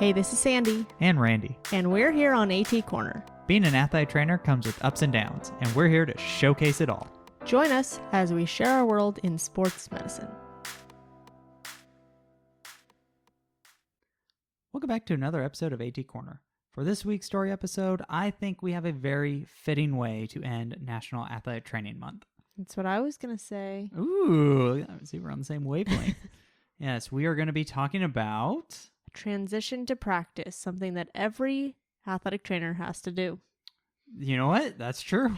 Hey, this is Sandy. And Randy. And we're here on AT Corner. Being an athlete trainer comes with ups and downs, and we're here to showcase it all. Join us as we share our world in sports medicine. Welcome back to another episode of AT Corner. For this week's story episode, I think we have a very fitting way to end National Athletic Training Month. That's what I was going to say. Ooh, see, we're on the same wavelength. Yes, we are going to be talking about... transition to practice, something that every athletic trainer has to do. You know what? That's true.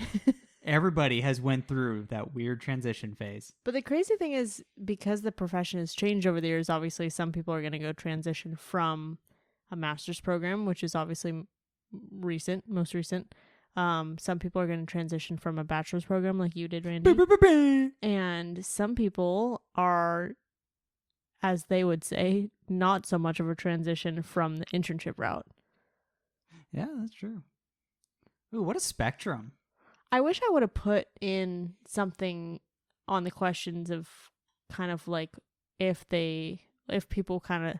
Everybody has went through that weird transition phase. But the crazy thing is, because the profession has changed over the years, obviously some people are going to go transition from a master's program, which is obviously most recent. Some people are going to transition from a bachelor's program like you did, Randy. And some people are, as they would say, not so much of a transition from the internship route. Yeah, that's true. Ooh, what a spectrum. I wish I would have put in something on the questions of kind of like if people kind of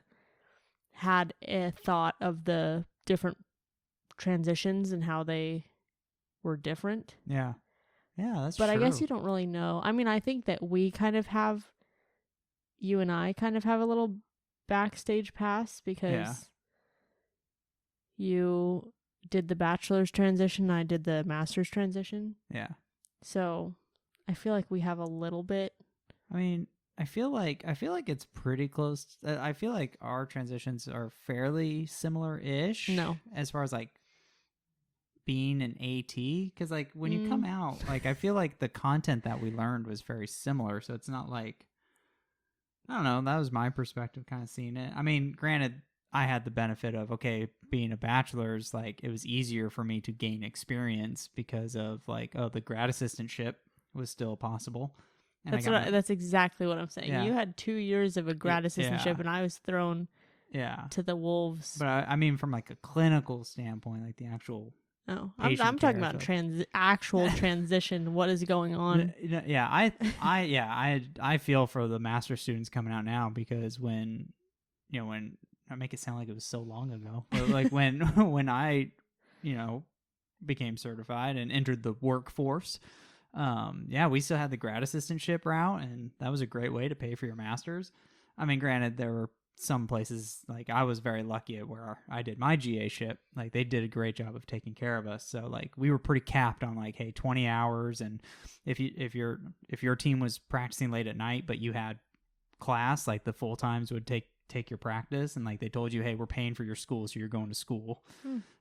had a thought of the different transitions and how they were different. Yeah. Yeah, that's true. But I guess you don't really know. I mean, I think that you and I kind of have a little backstage pass because you did the bachelor's transition, I did the master's transition. Yeah. So I feel like we have a little bit. I mean, I feel like it's pretty close. I feel like our transitions are fairly similar-ish. No. As far as like being an AT, because like when you come out, like I feel like the content that we learned was very similar. So it's not like, I don't know. That was my perspective, kind of seeing it. I mean, granted, I had the benefit of, being a bachelor's, like it was easier for me to gain experience because of like, the grad assistantship was still possible. And that's exactly what I'm saying. Yeah. You had 2 years of a grad assistantship and I was thrown to the wolves. But I mean, from like a clinical standpoint, like the actual... No, I'm talking about actual transition. What is going on? Yeah, I feel for the master students coming out now because when I make it sound like it was so long ago, but like when I, became certified and entered the workforce, we still had the grad assistantship route, and that was a great way to pay for your masters. I mean, granted, there were some places, like I was very lucky at where I did my GA ship. Like they did a great job of taking care of us. So like we were pretty capped on like, hey, 20 hours. And if your team was practicing late at night, but you had class, like the full times would take your practice. And like they told you, hey, we're paying for your school, so you're going to school.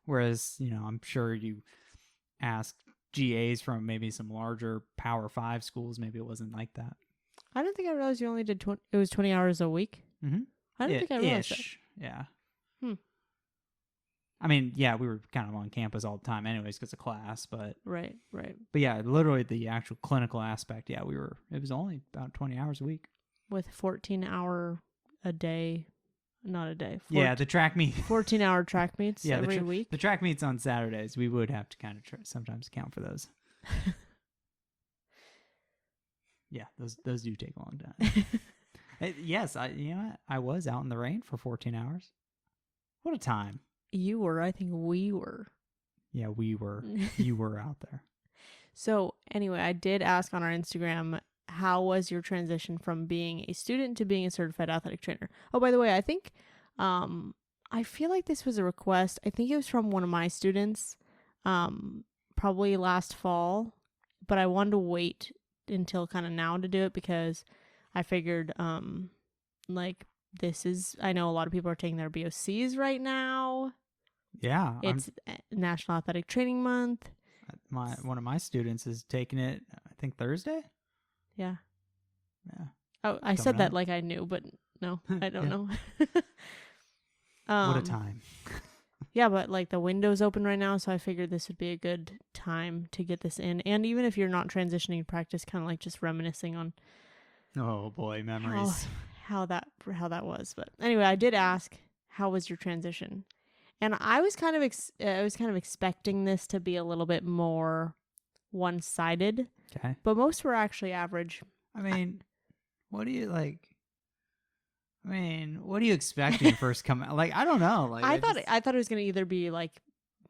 Whereas, I'm sure you ask GAs from maybe some larger Power 5 schools, maybe it wasn't like that. I don't think I realized you only did it was 20 hours a week. Mm-hmm. I don't think I realized that. Yeah. I mean, yeah, we were kind of on campus all the time anyways because of class, but... Right. But yeah, literally the actual clinical aspect, it was only about 20 hours a week. With 14-hour a day, not a day. The track meet. 14-hour track meets every week. The track meets on Saturdays, we would have to kind of sometimes account for those. Yeah, those do take a long time. Yes, I was out in the rain for 14 hours. What a time. You were. I think we were. Yeah, we were. You were out there. So anyway, I did ask on our Instagram, how was your transition from being a student to being a certified athletic trainer? Oh, by the way, I think, I feel like this was a request. I think it was from one of my students, probably last fall, but I wanted to wait until kind of now to do it because I figured, I know a lot of people are taking their BOCs right now. Yeah. It's National Athletic Training Month. One of my students is taking it, I think, Thursday? Yeah. Yeah. Oh, I said that like I knew, but no, I don't know. What a time. Yeah, but like the window's open right now, so I figured this would be a good time to get this in. And even if you're not transitioning to practice, kind of like just reminiscing on... Oh boy, memories. How that was. But anyway, I did ask, how was your transition? And I was kind of expecting this to be a little bit more one-sided. Okay. But most were actually average. I mean, what do you like? I mean, what do you expect when you first come out? Like, I don't know. Like, I thought it was gonna either be like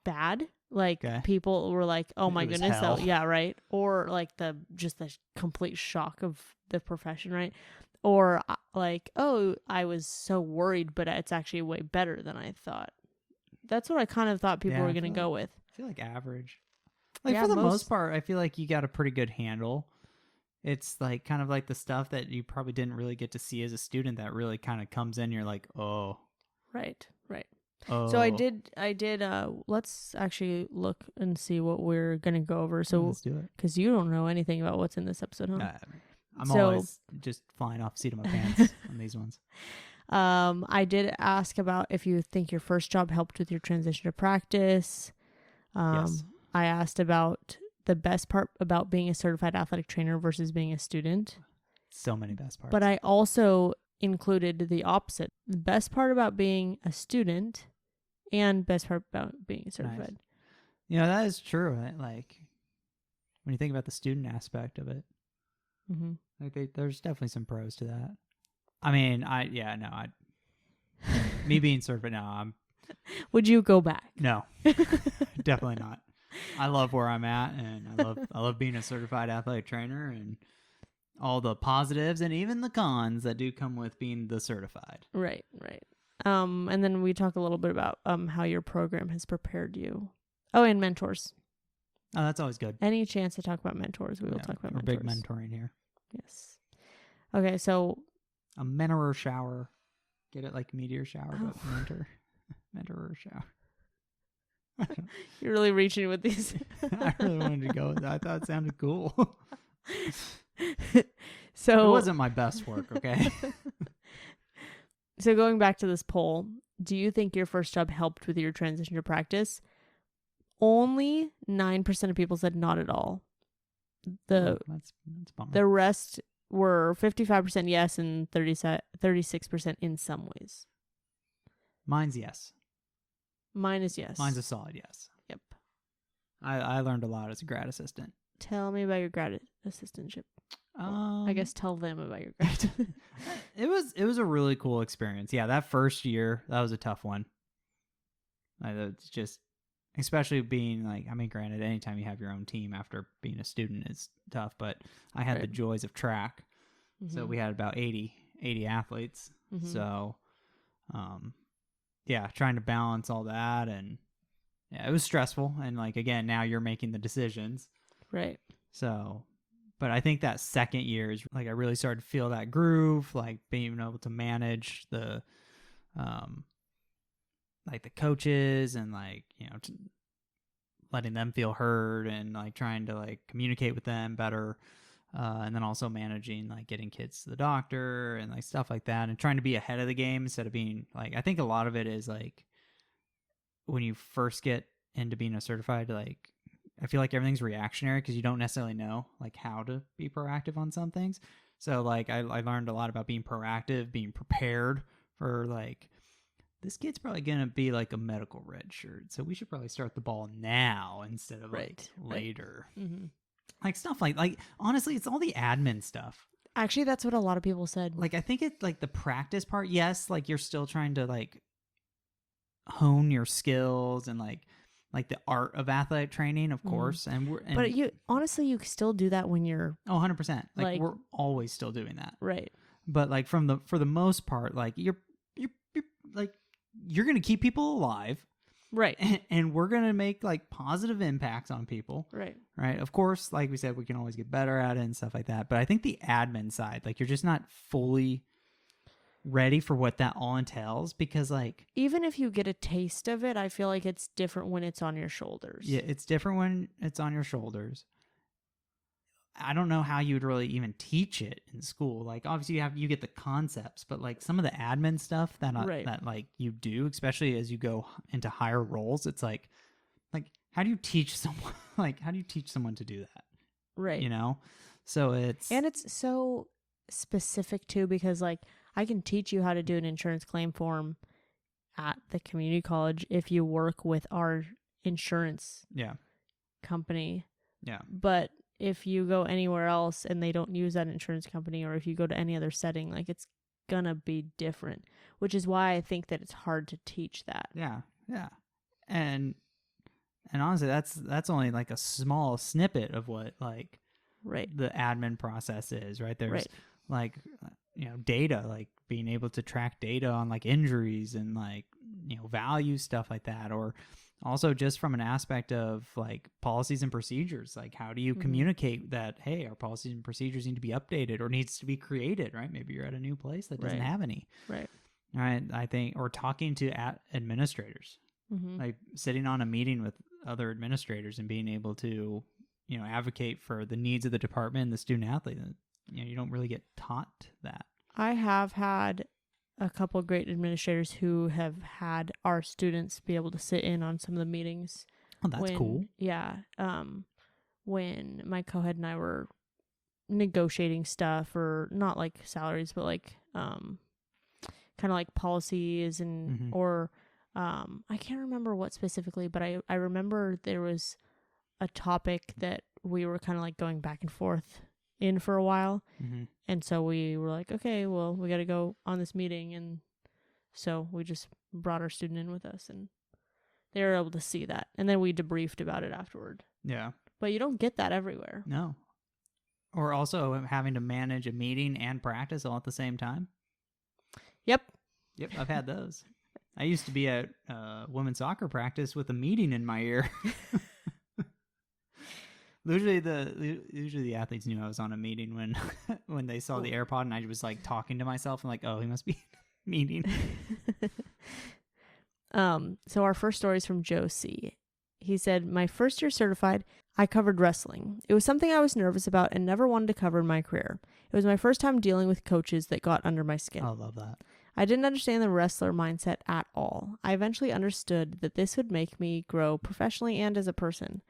bad, like Okay. people were like, "Oh my It was goodness," hell. yeah, right, or like the complete shock of the profession, right, or like, "Oh, I was so worried, but it's actually way better than I thought." That's what I kind of thought people Yeah, were gonna go with. I feel like average. Like Yeah, for the most part, I feel like you got a pretty good handle. It's like kind of like the stuff that you probably didn't really get to see as a student that really kind of comes in. You're like, oh, right. oh. So I did. Let's actually look and see what we're gonna go over. So let's do it. Because you don't know anything about what's in this episode, huh? I'm always just flying off the seat of my pants on these ones. I did ask about if you think your first job helped with your transition to practice. Yes. I asked about the best part about being a certified athletic trainer versus being a student. So many best parts. But I also included the opposite. The best part about being a student and best part about being certified. Nice. You know, that is true. Right? Like, when you think about the student aspect of it, like there's definitely some pros to that. I mean, me being certified, no, Would you go back? No, definitely not. I love where I'm at, and I love being a certified athletic trainer and all the positives and even the cons that do come with being the certified. Right. And then we talk a little bit about how your program has prepared you. Oh, and mentors. Oh, that's always good. Any chance to talk about mentors, we will talk about mentors. Big mentoring here. Yes. Okay, so a mentorer shower. Get it like meteor shower, but mentorer shower. You're really reaching with these. I really wanted to go with that. I thought it sounded cool. So it wasn't my best work, okay? So going back to this poll, do you think your first job helped with your transition to practice? Only 9% of people said not at all. That's bummer. The rest were 55% yes and 36% in some ways. Mine's yes. Mine is yes. Mine's a solid yes. Yep. I learned a lot as a grad assistant. Tell me about your grad assistantship. I guess tell them about your grad. It was a really cool experience. Yeah, that first year, that was a tough one. It's just, especially being like, I mean, granted, anytime you have your own team after being a student is tough, but I had the joys of track. So we had about 80 athletes. So, yeah, trying to balance all that, and yeah, it was stressful. And like, again, now you're making the decisions. Right. So, but I think that second year is like I really started to feel that groove, like being able to manage the, like the coaches and like, you know, letting them feel heard and like trying to like communicate with them better. And then also managing like getting kids to the doctor and like stuff like that, and trying to be ahead of the game instead of being like, I think a lot of it is like when you first get into being a certified, like I feel like everything's reactionary because you don't necessarily know like how to be proactive on some things. So like I learned a lot about being proactive, being prepared for like, this kid's probably going to be like a medical red shirt, so we should probably start the ball now instead of like later. Like stuff like honestly, it's all the admin stuff. Actually, that's what a lot of people said. Like I think it's like the practice part. Yes, like you're still trying to like hone your skills and like the art of athletic training, of course. But you honestly, you still do that when you're 100%. Like we're always still doing that. Right. But like for the most part, like you're like you're going to keep people alive. Right. And we're going to make like positive impacts on people. Right. Right. Of course, like we said, we can always get better at it and stuff like that. But I think the admin side, like you're just not fully ready for what that all entails, because like even if you get a taste of it, I feel like it's different when it's on your shoulders. Yeah, it's different when it's on your shoulders. I don't know how you would really even teach it in school. Like obviously you get the concepts, but like some of the admin stuff that like you do, especially as you go into higher roles, it's like how do you teach someone to do that? Right. You know? So it's so specific too, because like I can teach you how to do an insurance claim form at the community college if you work with our insurance company. Yeah. But if you go anywhere else and they don't use that insurance company, or if you go to any other setting, like it's gonna be different, which is why I think that it's hard to teach that. Yeah. And honestly, that's only like a small snippet of what like Right. the admin process is, right? There's Right. like data, like being able to track data on like injuries and like value stuff like that, or also just from an aspect of like policies and procedures, like how do you communicate that, hey, our policies and procedures need to be updated or needs to be created, right? Maybe you're at a new place that doesn't have any. Right. I think, or talking to administrators, like sitting on a meeting with other administrators and being able to advocate for the needs of the department and the student athlete. You don't really get taught that. I have had a couple of great administrators who have had our students be able to sit in on some of the meetings. Oh, that's cool. Yeah. When my co-head and I were negotiating stuff, or not like salaries, but like kind of like policies and or I can't remember what specifically, but I remember there was a topic that we were kind of like going back and forth in for a while. And so we were like, okay, well, we got to go on this meeting. And so we just brought our student in with us, and they were able to see that. And then we debriefed about it afterward. Yeah. But you don't get that everywhere. No. Or also having to manage a meeting and practice all at the same time. Yep, I've had those. I used to be at women's soccer practice with a meeting in my ear. Usually the athletes knew I was on a meeting when they saw the AirPod, and I was like talking to myself and like, oh, he must be meeting. So our first story is from Joe C. He said, my first year certified, I covered wrestling. It was something I was nervous about and never wanted to cover in my career. It was my first time dealing with coaches that got under my skin. I love that. I didn't understand the wrestler mindset at all. I eventually understood that this would make me grow professionally and as a person.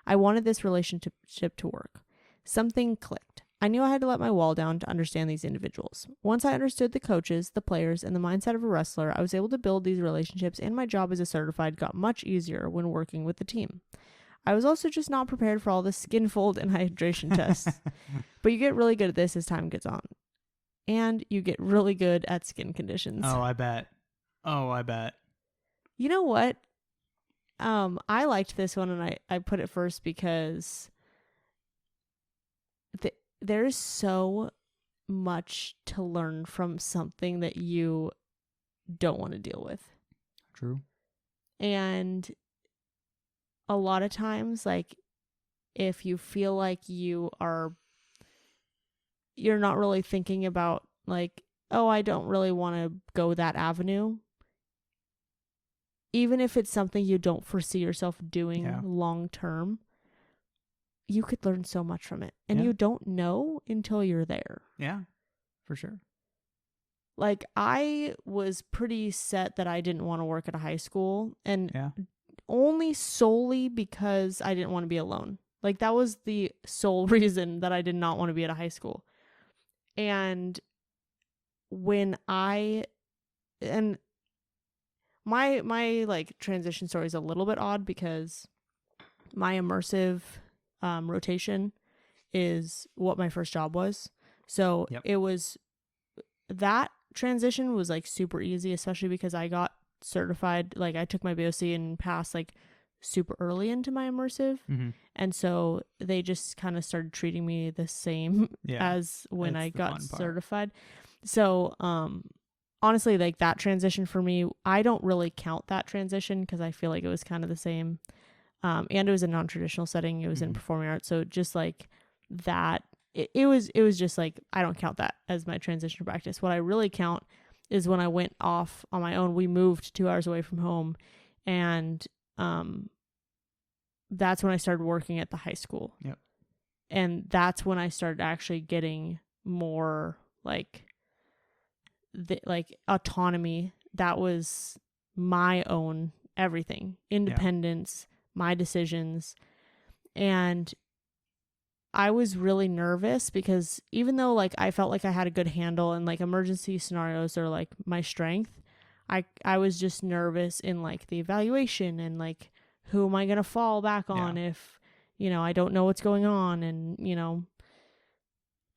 I wanted this relationship to work. Something clicked. I knew I had to let my wall down to understand these individuals. Once I understood the coaches, the players, and the mindset of a wrestler, I was able to build these relationships, and my job as a certified got much easier when working with the team. I was also just not prepared for all the skin fold and hydration tests. But you get really good at this as time gets on. And you get really good at skin conditions. Oh, I bet. You know what? I liked this one, and I put it first because there's so much to learn from something that you don't want to deal with. True. And a lot of times, like, if you feel like you're not really thinking about, like, oh, I don't really want to go that avenue. Even if it's something you don't foresee yourself doing long term, you could learn so much from it. And you don't know until you're there. Yeah, for sure. Like, I was pretty set that I didn't want to work at a high school. And only solely because I didn't want to be alone. Like, that was the sole reason that I did not want to be at a high school. And my like transition story is a little bit odd because my immersive rotation is what my first job was. So it was, that transition was like super easy, especially because I got certified. Like, I took my BOC and passed like super early into my immersive. And so they just kind of started treating me the same as when I got certified. So honestly, like, that transition for me, I don't really count that transition because I feel like it was kind of the same. And it was a non-traditional setting. It was in performing arts. So just like that, it was just like, I don't count that as my transition practice. What I really count is when I went off on my own. We moved 2 hours away from home, and that's when I started working at the high school. And that's when I started actually getting more like autonomy. That was my own everything, independence, my decisions. And I was really nervous because even though like I felt like I had a good handle and like emergency scenarios are like my strength, I was just nervous in like the evaluation and like, who am I going to fall back on if, I don't know what's going on. And,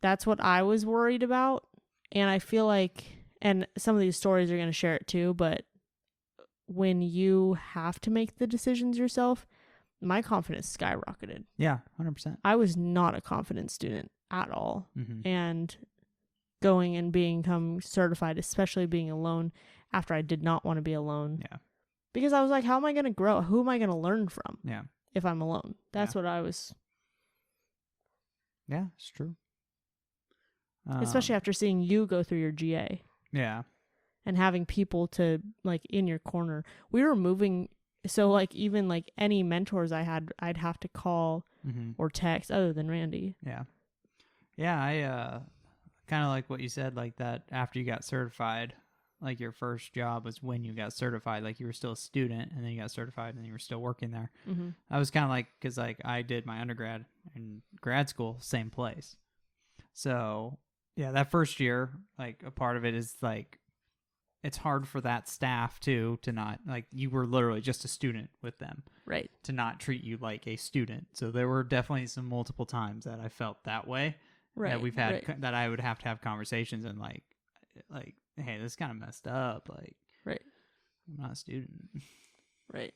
that's what I was worried about. And I feel like And some of these stories are going to share it too, but when you have to make the decisions yourself, my confidence skyrocketed. Yeah, 100%. I was not a confident student at all. Mm-hmm. And going and become certified, especially being alone after I did not want to be alone. Yeah. Because I was like, how am I going to grow? Who am I going to learn from? Yeah. If I'm alone. That's what I was. Yeah, it's true. Especially after seeing you go through your GA. Yeah. And having people to, like, in your corner. We were moving, so, like, even, like, any mentors I had, I'd have to call or text, other than Randy. Yeah. Yeah, I kind of like what you said, like that after you got certified, like your first job was when you got certified, like you were still a student, and then you got certified, and then you were still working there. I was kind of like, because, like, I did my undergrad and grad school, same place. So, yeah, that first year, like, a part of it is, like, it's hard for that staff too to not, like, you were literally just a student with them, right? To not treat you like a student. So there were definitely some multiple times that I felt that way, right? That we've had that I would have to have conversations and like, hey, this is kind of messed up. Like, right? I'm not a student, right?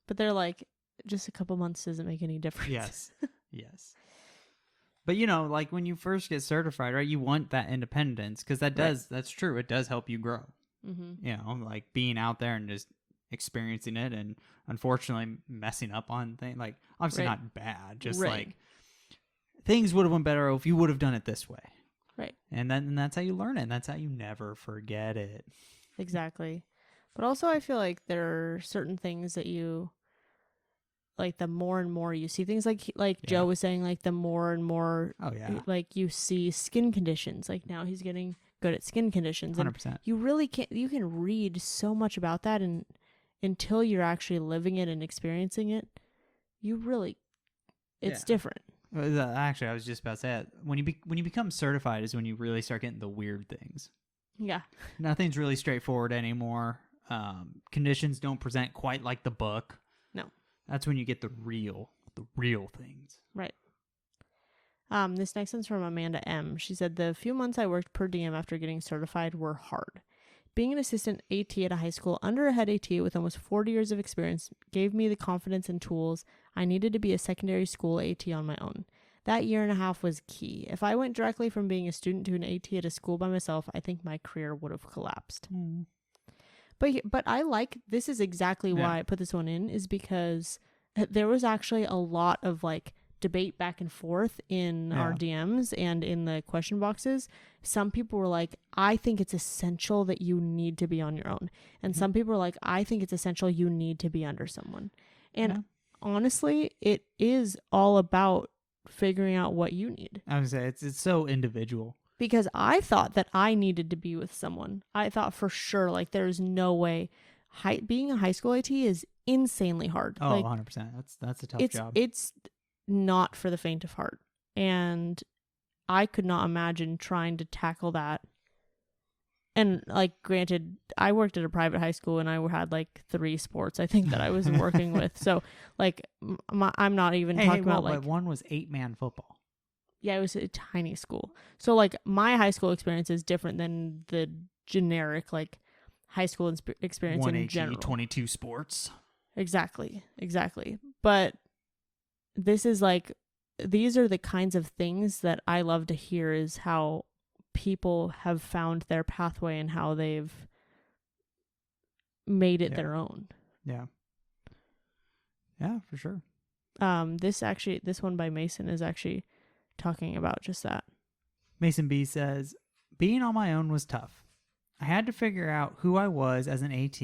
But they're like, just a couple months doesn't make any difference. Yes, yes. But, you know, like when you first get certified, right, you want that independence because that's true. It does help you grow. You know, like being out there and just experiencing it and unfortunately messing up on things. Like, obviously not bad, just like things would have went better if you would have done it this way. Right. And that's how you learn it. And that's how you never forget it. Exactly. But also I feel like there are certain things that you... like the more and more you see things like Joe was saying, like the more and more like you see skin conditions, like now he's getting good at skin conditions. 100%. You really can't, you can read so much about that, and until you're actually living it and experiencing it, you really, it's different. Actually, I was just about to say it. When you become certified is when you really start getting the weird things. Yeah. Nothing's really straightforward anymore. Conditions don't present quite like the book. No. That's when you get the real things. Right. This next one's from Amanda M. She said, the few months I worked per diem after getting certified were hard. Being an assistant AT at a high school under a head AT with almost 40 years of experience gave me the confidence and tools I needed to be a secondary school AT on my own. That year and a half was key. If I went directly from being a student to an AT at a school by myself, I think my career would have collapsed. But I like, this is exactly why I put this one in, is because there was actually a lot of like debate back and forth in our DMs and in the question boxes. Some people were like, I think it's essential that you need to be on your own. And some people were like, I think it's essential you need to be under someone. And honestly, it is all about figuring out what you need. I would say it's so individual. Because I thought that I needed to be with someone. I thought for sure, like, there's no way. Being a high school AT is insanely hard. Oh, like, 100%. That's a tough job. It's not for the faint of heart. And I could not imagine trying to tackle that. And, like, granted, I worked at a private high school and I had, like, 3 sports, I think, that I was working with. So, like, I'm not even talking about, like... one was 8-man football. Yeah, it was a tiny school. So, like, my high school experience is different than the generic, like, high school experience in general. 22 sports. Exactly. But this is, like, these are the kinds of things that I love to hear, is how people have found their pathway and how they've made it their own. Yeah. Yeah, for sure. This one by Mason is actually talking about just that. Mason B says, being on my own was tough. I had to figure out who I was as an AT,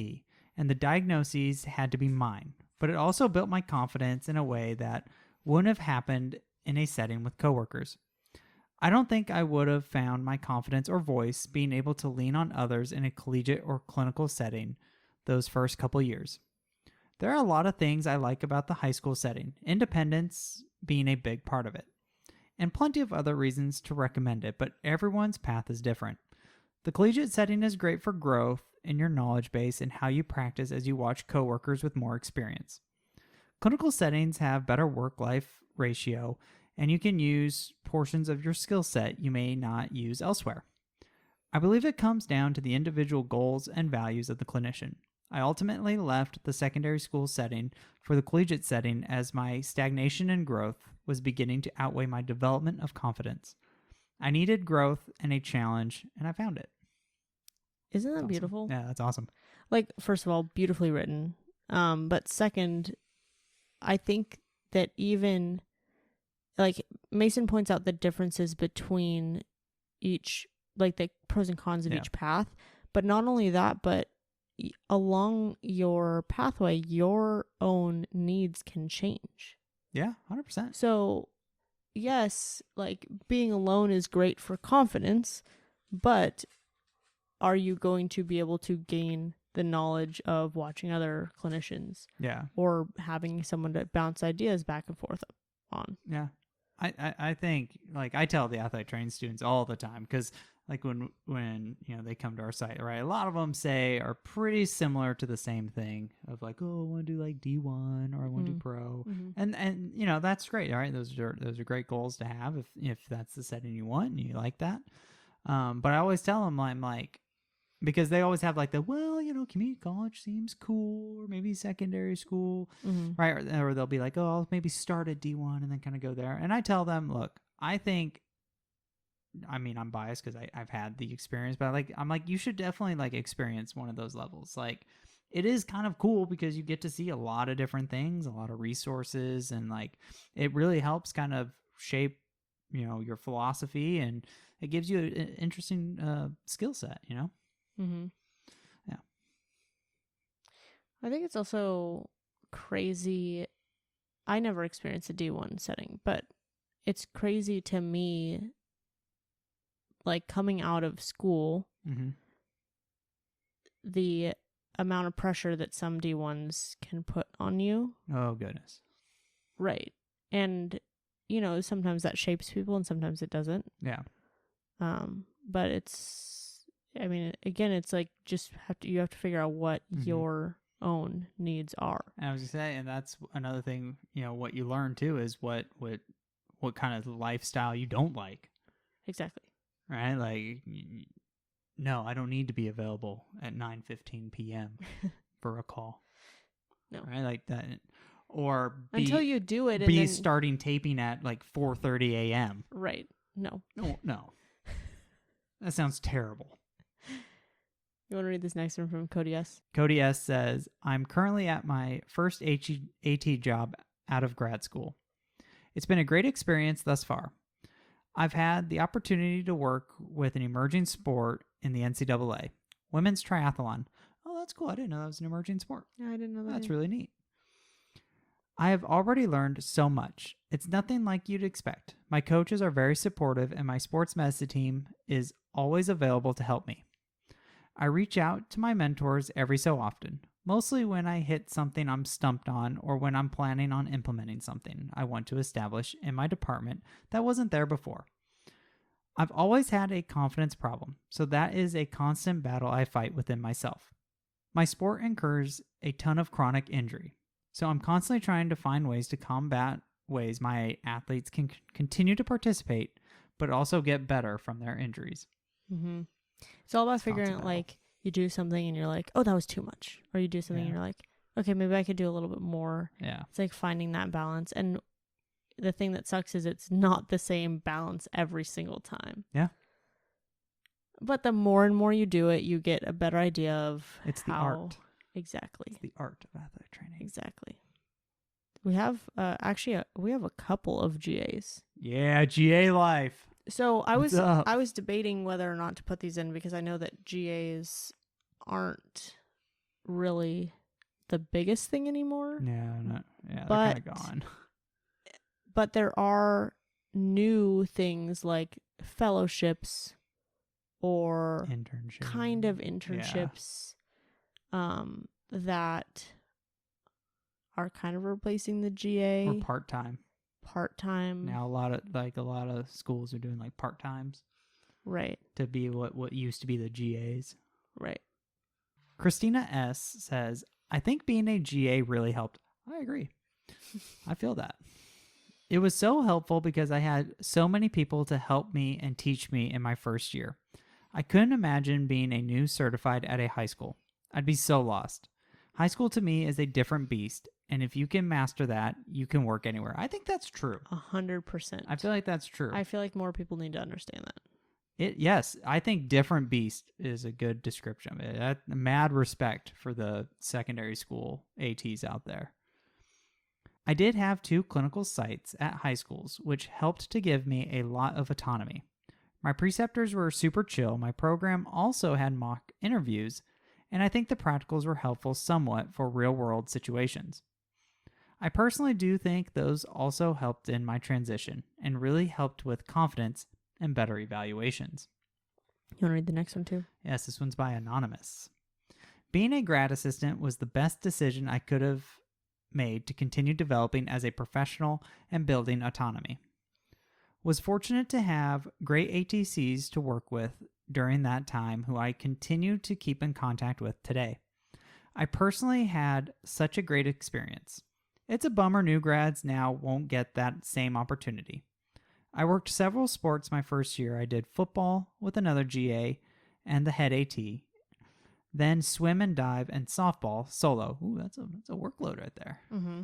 and the diagnoses had to be mine, but it also built my confidence in a way that wouldn't have happened in a setting with coworkers. I don't think I would have found my confidence or voice being able to lean on others in a collegiate or clinical setting those first couple years. There are a lot of things I like about the high school setting, independence being a big part of it, and plenty of other reasons to recommend it, but everyone's path is different. The collegiate setting is great for growth in your knowledge base and how you practice as you watch coworkers with more experience. Clinical settings have better work-life ratio, and you can use portions of your skill set you may not use elsewhere. I believe it comes down to the individual goals and values of the clinician. I ultimately left the secondary school setting for the collegiate setting as my stagnation and growth was beginning to outweigh my development of confidence. I needed growth and a challenge, and I found it. Isn't that That's awesome. beautiful? Yeah, that's awesome. Like, first of all, beautifully written. But second, I think that even, like, Mason points out the differences between each, like, the pros and cons of each path. But not only that, but along your pathway, your own needs can change. Yeah, 100%. So, yes, like, being alone is great for confidence, but are you going to be able to gain the knowledge of watching other clinicians? Yeah. Or having someone to bounce ideas back and forth on? Yeah. I think, like, I tell the athletic training students all the time, because like when you know they come to our site, right, a lot of them are pretty similar to the same thing of like, oh, I want to do like D1 or I want to do pro. And you know, that's great, all right, those are great goals to have if that's the setting you want and you like that. But I always tell them, I'm like, because they always have like the, well, you know, community college seems cool, or maybe secondary school, right? Or they'll be like, oh, I'll maybe start at D1 and then kind of go there. And I tell them, look, I think, I mean, I'm biased because I've had the experience, but I'm like, you should definitely like experience one of those levels. Like, it is kind of cool because you get to see a lot of different things, a lot of resources, and like it really helps kind of shape, you know, your philosophy, and it gives you an interesting skill set, you know? Yeah. I think it's also crazy. I never experienced a D1 setting, but it's crazy to me, like, coming out of school, the amount of pressure that some D1s can put on you. Oh, goodness. Right. And, you know, sometimes that shapes people and sometimes it doesn't. Yeah. But it's, I mean, again, it's like you have to figure out what your own needs are. And I was going to say, and that's another thing, you know, what you learn too is what kind of lifestyle you don't like. Exactly. Right? Like, no, I don't need to be available at 9:15 p.m. for a call. No. Right? Like that. Or until you do it. Be starting taping at like 4:30 a.m. Right. No. No. That sounds terrible. You want to read this next one from Codey S? Codey S says, I'm currently at my first AT job out of grad school. It's been a great experience thus far. I've had the opportunity to work with an emerging sport in the NCAA, women's triathlon. Oh, that's cool. I didn't know that was an emerging sport. Yeah, I didn't know that. That's really neat. I have already learned so much. It's nothing like you'd expect. My coaches are very supportive, and my sports medicine team is always available to help me. I reach out to my mentors every so often, mostly when I hit something I'm stumped on or when I'm planning on implementing something I want to establish in my department that wasn't there before. I've always had a confidence problem, so that is a constant battle I fight within myself. My sport incurs a ton of chronic injury, so I'm constantly trying to find ways to combat ways my athletes can continue to participate, but also get better from their injuries. It's all about figuring out, like, you do something and you're like, oh, that was too much. Or you do something and you're like, okay, maybe I could do a little bit more. Yeah. It's like finding that balance. And the thing that sucks is it's not the same balance every single time. Yeah. But the more and more you do it, you get a better idea of the art. Exactly. It's the art of athletic training. Exactly. We have we have a couple of GAs. Yeah, GA life. So I was debating whether or not to put these in because I know that GAs aren't really the biggest thing anymore. They're kind of gone. But there are new things like fellowships or kind of internships that are kind of replacing the GA. Or part-time. Now a lot of schools are doing like part-times. Right. To be what used to be the GAs. Right. Christina S says, I think being a GA really helped. I agree. I feel that. It was so helpful because I had so many people to help me and teach me in my first year. I couldn't imagine being a new certified at a high school. I'd be so lost. High school to me is a different beast, and if you can master that, you can work anywhere. I think that's true. 100%. I feel like that's true. I feel like more people need to understand that. Yes, I think different beast is a good description of it. Mad respect for the secondary school ATs out there. I did have 2 clinical sites at high schools, which helped to give me a lot of autonomy. My preceptors were super chill. My program also had mock interviews, and I think the practicals were helpful somewhat for real-world situations. I personally do think those also helped in my transition and really helped with confidence and better evaluations. You want to read the next one too? Yes, this one's by Anonymous. Being a grad assistant was the best decision I could have made to continue developing as a professional and building autonomy. Was fortunate to have great ATCs to work with during that time who I continue to keep in contact with today. I personally had such a great experience. It's a bummer new grads now won't get that same opportunity. I worked several sports my first year. I did football with another GA and the head AT, then swim and dive and softball solo. Ooh, that's a workload right there. Mm-hmm.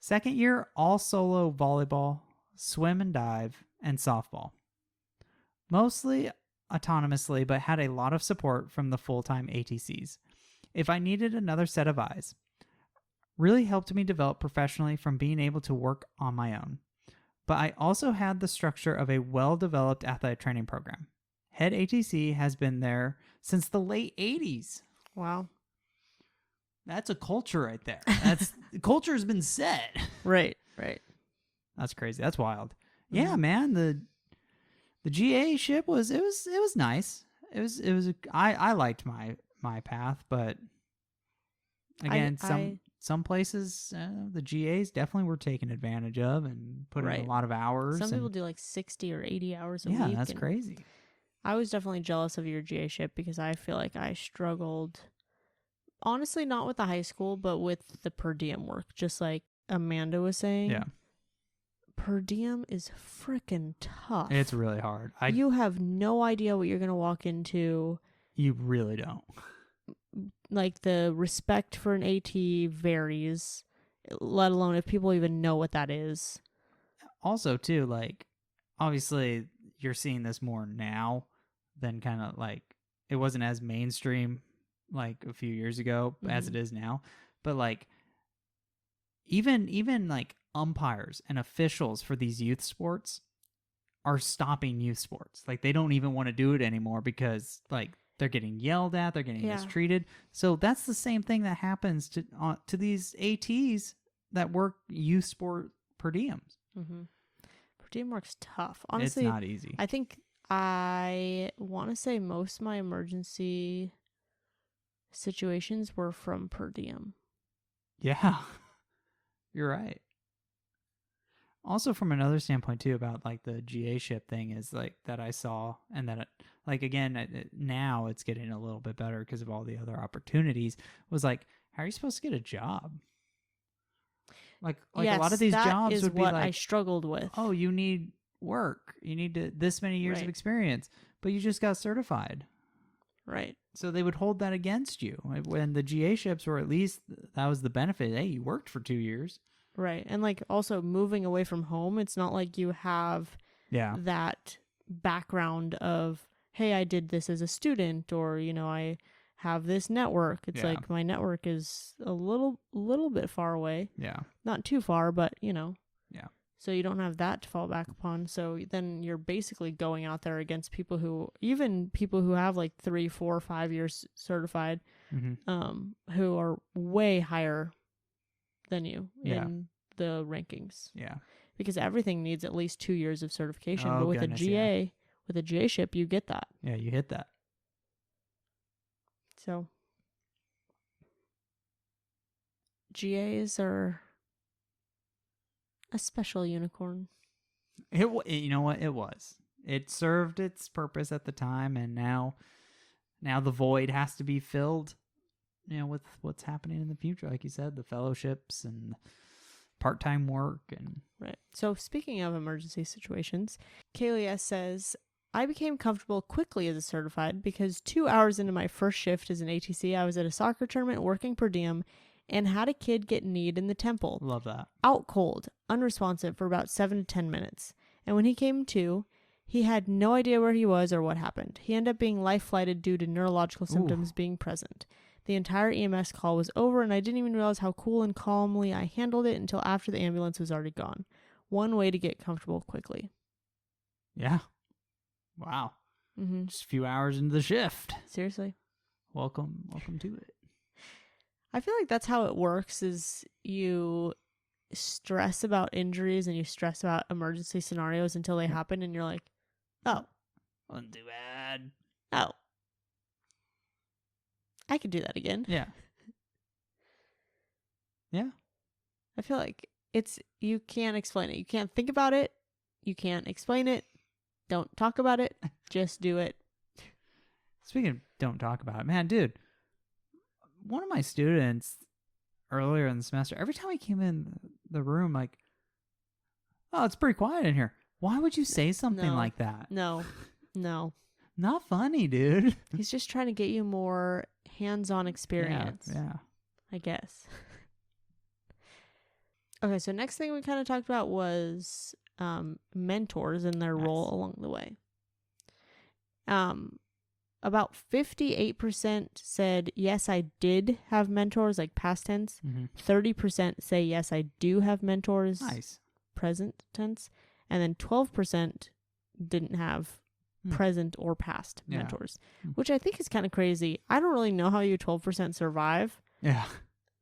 Second year, all solo volleyball, swim and dive, and softball. Mostly autonomously, but had a lot of support from the full-time ATCs. If I needed another set of eyes, really helped me develop professionally from being able to work on my own. But I also had the structure of a well-developed athletic training program. Head ATC has been there since the late 80s. Wow. That's a culture right there. The culture has been set. Right. That's crazy. That's wild. Mm-hmm. Yeah, man. The GA ship was nice. I liked my path, but again, some places the GAs definitely were taken advantage of and put in a lot of hours. Some people do like 60 or 80 hours a week. Yeah, that's crazy. I was definitely jealous of your GA ship because I feel like I struggled, honestly, not with the high school, but with the per diem work. Just like Amanda was saying. Yeah. Per diem is freaking tough. It's really hard. You have no idea what you're going to walk into. You really don't. Like, the respect for an AT varies, let alone if people even know what that is. Also, too, like, obviously, you're seeing this more now than kind of, like, it wasn't as mainstream, like, a few years ago as it is now. But, like, even like, umpires and officials for these youth sports are stopping youth sports. Like, they don't even want to do it anymore because, like, they're getting yelled at, they're getting mistreated. So that's the same thing that happens to these ATs that work youth sport per diems. Mm-hmm. Per diem work's tough. Honestly, it's not easy. I think I want to say most of my emergency situations were from per diem. Yeah, you're right. Also, from another standpoint too, about like the GA ship thing is like that I saw, and that like again now it's getting a little bit better because of all the other opportunities. Was like, how are you supposed to get a job? Like yes, a lot of these jobs would be like, I struggled with. Oh, you need work. You need this many years of experience, but you just got certified. Right. So they would hold that against you. When the GA ships were, at least that was the benefit. Hey, you worked for 2 years. Right. And like also moving away from home, it's not like you have that background of, hey, I did this as a student, or, you know, I have this network. It's like my network is a little bit far away. Yeah. Not too far, but, you know. Yeah. So you don't have that to fall back upon. So then you're basically going out there against people who have like 3, 4, 5 years certified, who are way higher than you in the rankings. Yeah. Because everything needs at least 2 years of certification. But with a GA, with a GA ship, you get that. Yeah, you hit that. So GAs are a special unicorn. You know what? It was. It served its purpose at the time, and now the void has to be filled, you know, with what's happening in the future. Like you said, the fellowships and part-time work. And right. So speaking of emergency situations, Kayleigh S says, I became comfortable quickly as a certified because 2 hours into my first shift as an ATC, I was at a soccer tournament working per diem and had a kid get kneed in the temple. Love that. Out cold, unresponsive for about 7 to 10 minutes. And when he came to, he had no idea where he was or what happened. He ended up being life-flighted due to neurological symptoms being present. The entire EMS call was over, and I didn't even realize how cool and calmly I handled it until after the ambulance was already gone. One way to get comfortable quickly. Yeah. Wow. Mm-hmm. Just a few hours into the shift. Seriously. Welcome to it. I feel like that's how it works, is you stress about injuries and you stress about emergency scenarios until they happen, and you're like, oh. Wasn't too bad. Oh. I could do that again. Yeah. Yeah. I feel like you can't explain it. You can't think about it. You can't explain it. Don't talk about it. Just do it. Speaking of don't talk about it, man, dude, one of my students earlier in the semester, every time he came in the room, like, oh, it's pretty quiet in here. Why would you say something like that? No. Not funny, dude. He's just trying to get you more hands-on experience. Yeah. I guess. Okay, so next thing we kind of talked about was mentors and their role along the way. About 58% said, yes, I did have mentors, like past tense. 30% say, yes, I do have mentors, present tense. And then 12% didn't have present or past mentors, which I think is kind of crazy. I don't really know how you 12% survive. Yeah.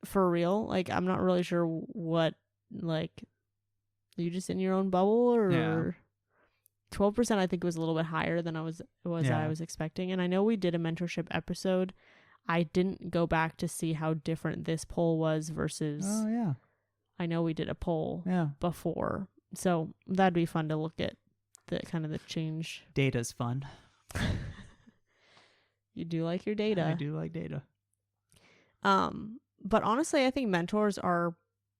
For real. Like, I'm not really sure what, like, you just in your own bubble, or 12% I think was a little bit higher than I was expecting. And I know we did a mentorship episode. I didn't go back to see how different this poll was versus I know we did a poll before. So that'd be fun to look at the kind of the change. Data's fun. You do like your data. I do like data. But honestly, I think mentors are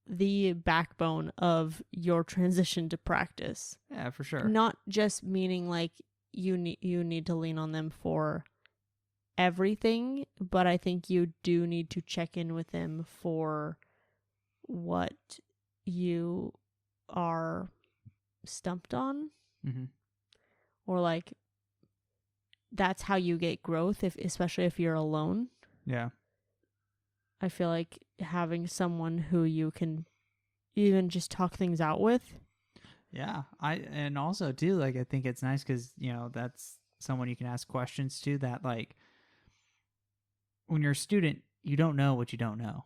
the backbone of your transition to practice. Yeah, for sure. Not just meaning like you need to lean on them for everything, but I think you do need to check in with them for what you are stumped on. Or like that's how you get growth, especially if you're alone. Yeah. I feel like having someone who you can even just talk things out with. Yeah. And also too, like, I think it's nice because, that's someone you can ask questions to that, like, when you're a student, you don't know what you don't know.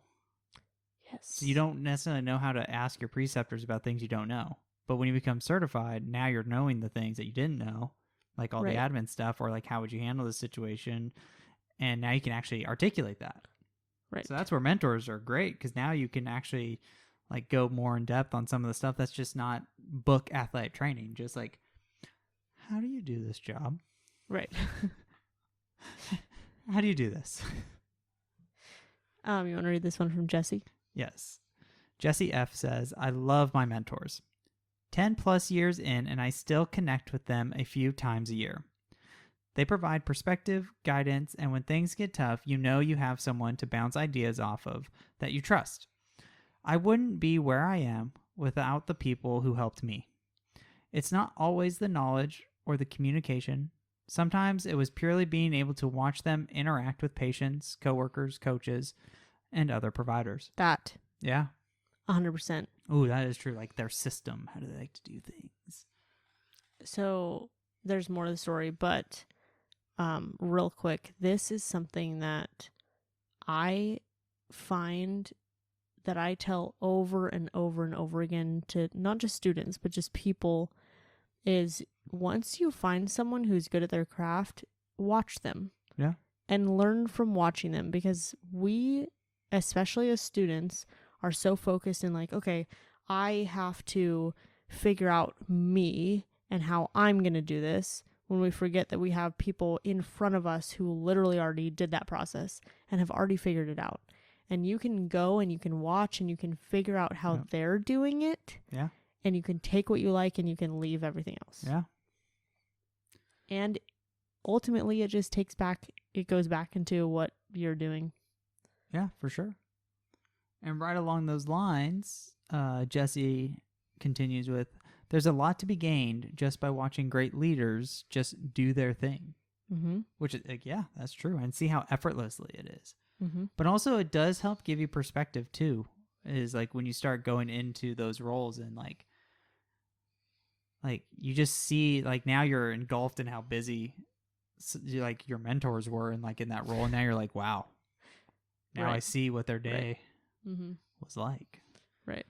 Yes. So you don't necessarily know how to ask your preceptors about things you don't know. But when you become certified, now you're knowing the things that you didn't know, like all the admin stuff, or like how would you handle the situation. And now you can actually articulate that. Right. So that's where mentors are great, because now you can actually like go more in depth on some of the stuff that's just not book athletic training. Just like, how do you do this job? Right. How do you do this? You want to read this one from Jesse? Yes. Jesse F says, I love my mentors. 10 plus years in, and I still connect with them a few times a year. They provide perspective, guidance, and when things get tough, you know you have someone to bounce ideas off of that you trust. I wouldn't be where I am without the people who helped me. It's not always the knowledge or the communication. Sometimes it was purely being able to watch them interact with patients, coworkers, coaches, and other providers. That. Yeah. 100%. Ooh, that is true. Like their system. How do they like to do things? So there's more to the story, but real quick, this is something that I find that I tell over and over and over again to not just students, but just people, is once you find someone who's good at their craft, watch them. Yeah. And learn from watching them, because we, especially as students, are so focused in like, okay, I have to figure out me and how I'm going to do this, when we forget that we have people in front of us who literally already did that process and have already figured it out. And you can go and you can watch and you can figure out how they're doing it. Yeah. And you can take what you like and you can leave everything else. Yeah. And ultimately, it goes back into what you're doing. Yeah, for sure. And right along those lines, Jesse continues with, there's a lot to be gained just by watching great leaders just do their thing. Mm-hmm. Which is, like, yeah, that's true. And see how effortlessly it is. Mm-hmm. But also it does help give you perspective too. Is like when you start going into those roles and like you just see, like, now you're engulfed in how busy like your mentors were and like in that role. And now you're like, wow, now I see what their day was like. Right.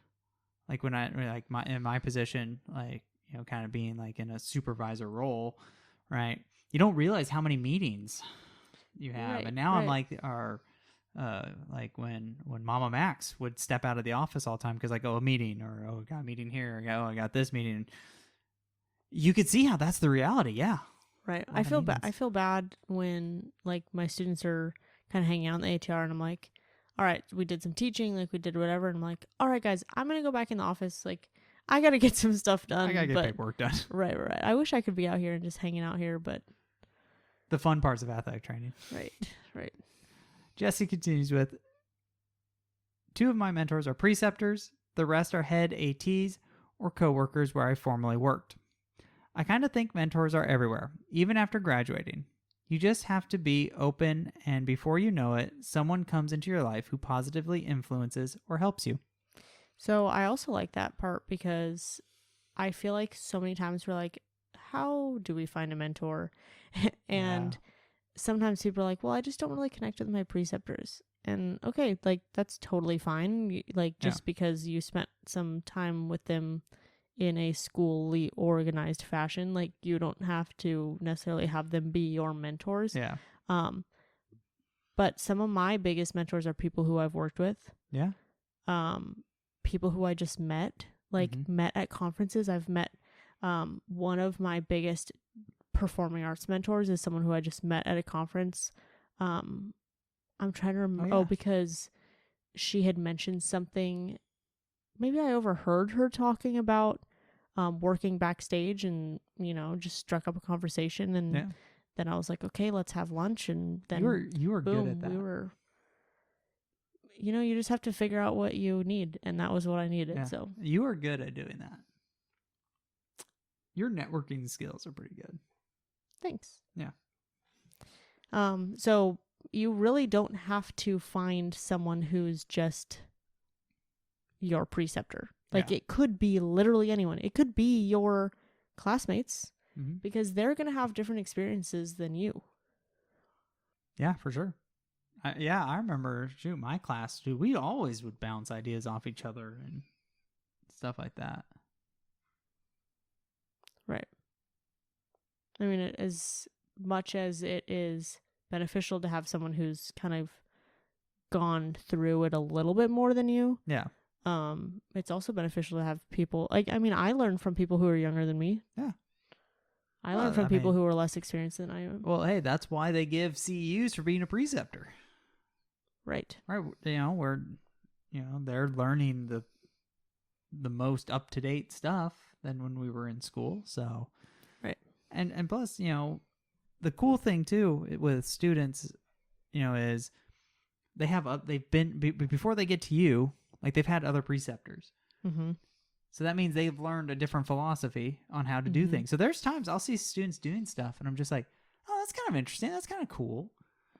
Like when in my position, like, you know, kind of being like in a supervisor role, right? You don't realize how many meetings you have. Right, And now I'm right. like when Mama Max would step out of the office all the time because, like, a meeting, or I got a meeting here, I got this meeting. You could see how that's the reality. Yeah. Right. I feel bad. I feel bad when, like, my students are kind of hanging out in the ATR and I'm like, all right, we did some teaching, like we did whatever. And I'm like, all right, guys, I'm going to go back in the office. Like, I got to get some stuff done. I got to get paperwork done. Right. I wish I could be out here and just hanging out here, but. The fun parts of athletic training. Right. Jesse continues with, 2 of my mentors are preceptors. The rest are head ATs or coworkers where I formerly worked. I kind of think mentors are everywhere, even after graduating. You just have to be open, and before you know it, someone comes into your life who positively influences or helps you. So I also like that part because I feel like so many times we're like, how do we find a mentor? And sometimes people are like, well, I just don't really connect with my preceptors. And okay, like, that's totally fine. Like, just because you spent some time with them in a schoolly organized fashion, like, you don't have to necessarily have them be your mentors. Yeah. But some of my biggest mentors are people who I've worked with. Yeah. People who I just met, met at conferences. I've met one of my biggest performing arts mentors is someone who I just met at a conference. I'm trying to remember. Because she had mentioned something. Maybe I overheard her talking about working backstage, and, you know, just struck up a conversation, and then I was like, okay, let's have lunch. And then you were boom, good at that. We were. You know, you just have to figure out what you need, and that was what I needed. Yeah. So you were good at doing that. Your networking skills are pretty good. Thanks. Yeah. So you really don't have to find someone who's just your preceptor. Like, it could be literally anyone. It could be your classmates, because they're going to have different experiences than you. Yeah, for sure. I remember, my class, we always would bounce ideas off each other and stuff like that. Right. I mean, as much as it is beneficial to have someone who's kind of gone through it a little bit more than you. Yeah. It's also beneficial to have people, like, I mean, I learned from people who are younger than me. Yeah. I learned from people who are less experienced than I am. Well, hey, that's why they give CEUs for being a preceptor. Right. Right. You know, they're learning the most up-to-date stuff than when we were in school. So, right. And plus, you know, the cool thing too with students, you know, is they've been before they get to you, like, they've had other preceptors. Mm-hmm. So that means they've learned a different philosophy on how to do things. So there's times I'll see students doing stuff and I'm just like, oh, that's kind of interesting. That's kind of cool.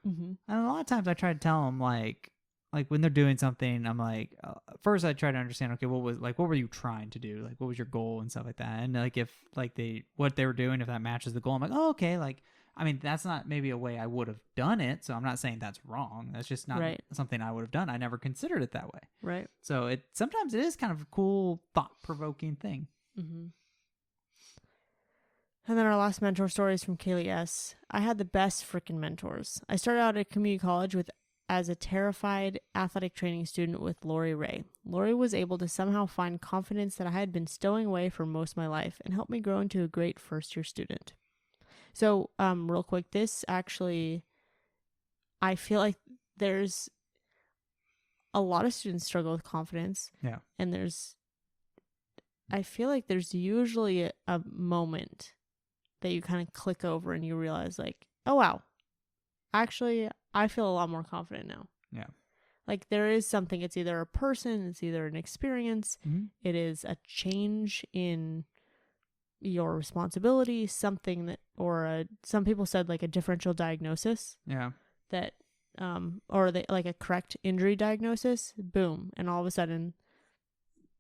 Mm-hmm. And a lot of times I try to tell them, like when they're doing something, I'm like, first I try to understand, okay, what were you trying to do? Like, what was your goal and stuff like that? And like, if like what they were doing, if that matches the goal, I'm like, oh, okay. Like, I mean, that's not maybe a way I would have done it. So I'm not saying that's wrong. That's just not something I would have done. I never considered it that way. Right. So sometimes it is kind of a cool, thought-provoking thing. Mm-hmm. And then our last mentor story is from Kayleigh S. I had the best freaking mentors. I started out at community college as a terrified athletic training student with Lori Ray. Lori was able to somehow find confidence that I had been stowing away for most of my life and helped me grow into a great first-year student. So, real quick, this actually, I feel like there's a lot of students struggle with confidence. Yeah. And I feel like there's usually a moment that you kind of click over and you realize like, oh wow, actually I feel a lot more confident now. Yeah. Like there is something, it's either a person, it's either an experience, it is a change in your responsibility, something that, or some people said like a differential diagnosis. Yeah. That, or like a correct injury diagnosis, boom. And all of a sudden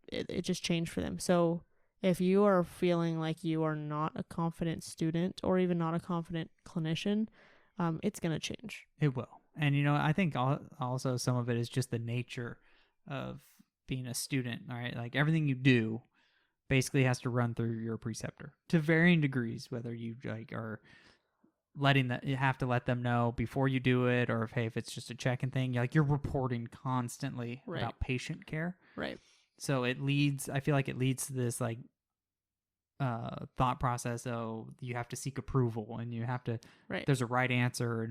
it just changed for them. So if you are feeling like you are not a confident student or even not a confident clinician, it's going to change. It will. And, I think also some of it is just the nature of being a student, all right? Like everything you do basically has to run through your preceptor to varying degrees, whether you like are you have to let them know before you do it, or if it's just a check-in thing, you're reporting constantly about patient care. Right. So I feel like it leads to this like thought process. Oh, you have to seek approval, and you have to, there's a right answer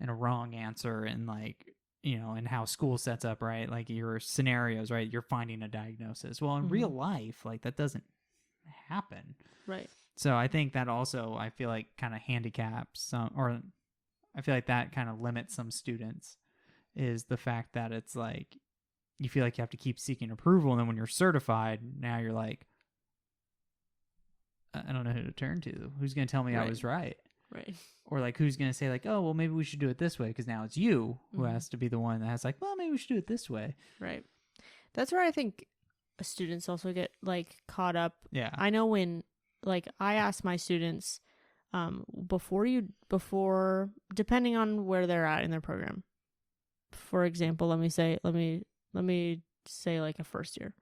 and a wrong answer, and like, and how school sets up, right? Like your scenarios, right? You're finding a diagnosis. Well, in real life, like that doesn't happen. Right. So I think that also, I feel like kind of handicaps some, or I feel like that kind of limits some students, is the fact that it's like, you feel like you have to keep seeking approval. And then when you're certified, now you're like, I don't know who to turn to. Who's going to tell me I was right? Right. Or like, who's going to say like, oh, well, maybe we should do it this way, because now it's you who has to be the one that has like, well, maybe we should do it this way. Right. That's where I think students also get like caught up. Yeah. I know when like I ask my students before depending on where they're at in their program. For example, let me say like a first year.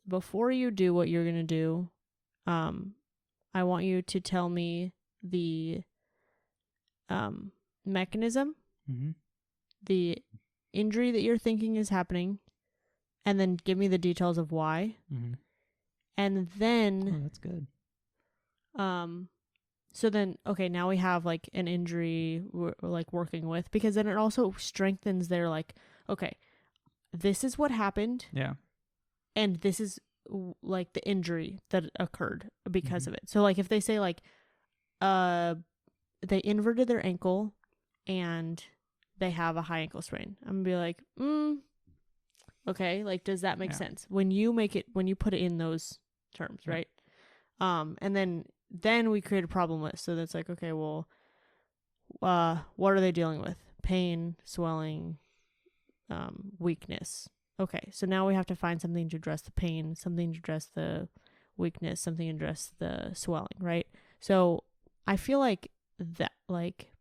Before you do what you're going to do, I want you to tell me the mechanism, the injury that you're thinking is happening, and then give me the details of why. And then that's good. So then, okay, now we have like an injury we're like working with, because then it also strengthens their like, okay, this is what happened. Yeah. And this is like the injury that occurred because of it. So like if they say like, they inverted their ankle and they have a high ankle sprain, I'm gonna be like, okay, like does that make sense when you put it in those terms, right? And then we create a problem list. So that's like, okay, well, what are they dealing with? Pain, swelling, weakness. Okay, so now we have to find something to address the pain, something to address the weakness, something to address the swelling, right? So I feel like that, like,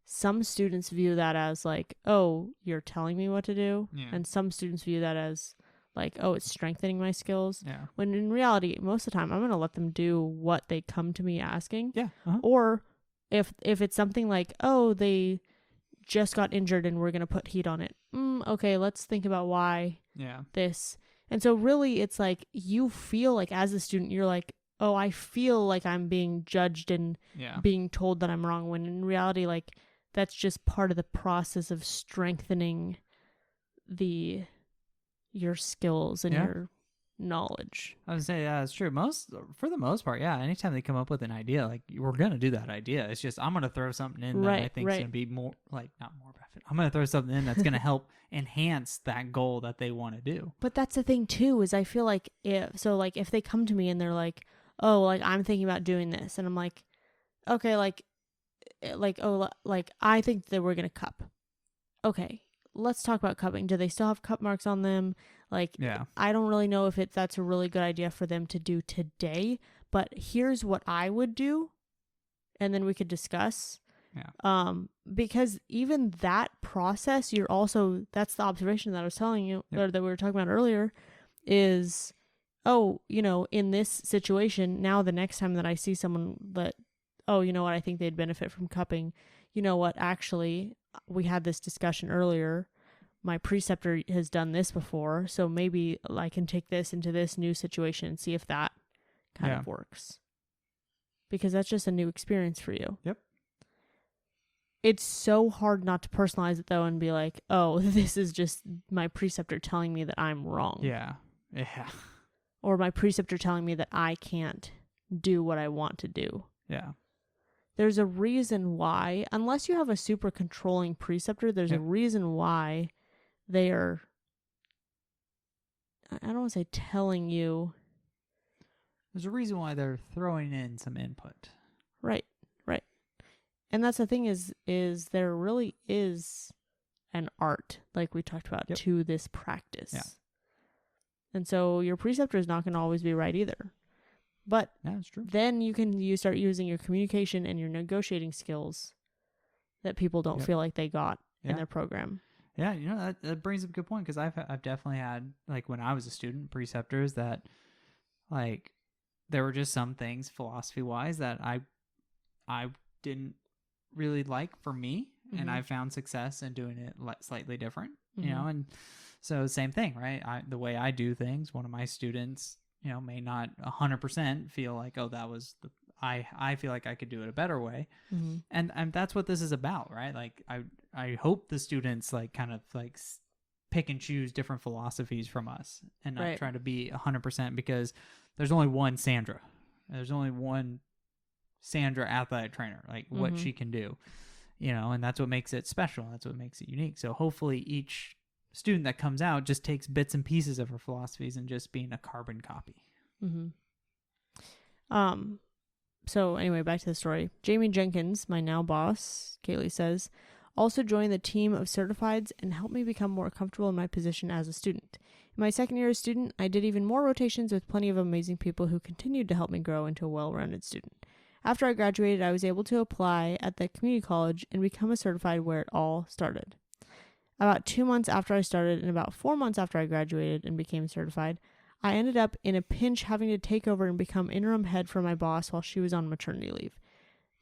some students view that as like, oh, you're telling me what to do. Yeah. And some students view that as like, oh, it's strengthening my skills. Yeah. When in reality, most of the time, I'm going to let them do what they come to me asking. Yeah. Or if it's something like, oh, they just got injured and we're going to put heat on it. Okay, let's think about why this. And so really it's like you feel like as a student, you're like, oh, I feel like I'm being judged and being told that I'm wrong, when in reality, like, that's just part of the process of strengthening your skills and your knowledge. I would say, yeah, it's true. For the most part, yeah. Anytime they come up with an idea, like, we're gonna do that idea. It's just I'm gonna throw something in that I think is gonna be more, like, not more benefit. I'm gonna throw something in that's gonna help enhance that goal that they want to do. But that's the thing too, is I feel like if they come to me and they're like, oh, like, I'm thinking about doing this, and I'm like, okay, like I think that we're gonna cup. Okay, let's talk about cupping. Do they still have cup marks on them? Like, I don't really know if that's a really good idea for them to do today, but here's what I would do, and then we could discuss. Yeah. Because even that process, that's the observation that I was telling you, or that we were talking about earlier, is, oh, in this situation, now the next time that I see someone that, oh, you know what, I think they'd benefit from cupping. You know what, actually, we had this discussion earlier. My preceptor has done this before, so maybe I can take this into this new situation and see if that kind of works. Because that's just a new experience for you. Yep. It's so hard not to personalize it, though, and be like, oh, this is just my preceptor telling me that I'm wrong. Yeah. Yeah. Or my preceptor telling me that I can't do what I want to do. Yeah. There's a reason why, unless you have a super controlling preceptor, there's a reason why they are, I don't want to say telling you. There's a reason why they're throwing in some input. Right. And that's the thing is there really is an art, like we talked about, to this practice. Yeah. And so your preceptor is not going to always be right either. But that's true. Then you start using your communication and your negotiating skills that people don't feel like they got in their program. Yeah, you know, that brings up a good point, because I've definitely had, like, when I was a student, preceptors that, like, there were just some things philosophy-wise that I didn't really like for me, and I found success in doing it slightly different, you know, and so same thing, right? The way I do things, one of my students, you know, may not 100% feel like, oh, that was I feel like I could do it a better way. And that's what this is about, right? Like, I hope the students, like, kind of, like, pick and choose different philosophies from us and not try to be 100%, because there's only one Sandra. There's only one Sandra athletic trainer, like what she can do, you know, and that's what makes it special. That's what makes it unique. So hopefully each student that comes out just takes bits and pieces of her philosophies and just being a carbon copy. So anyway, back to the story. Jamie Jenkins, my now boss, Kayleigh says, also joined the team of certifieds and helped me become more comfortable in my position as a student. In my second year as student, I did even more rotations with plenty of amazing people who continued to help me grow into a well-rounded student. After I graduated, I was able to apply at the community college and become a certified, where it all started. About 2 months after I started and about 4 months after I graduated and became certified, I ended up in a pinch having to take over and become interim head for my boss while she was on maternity leave.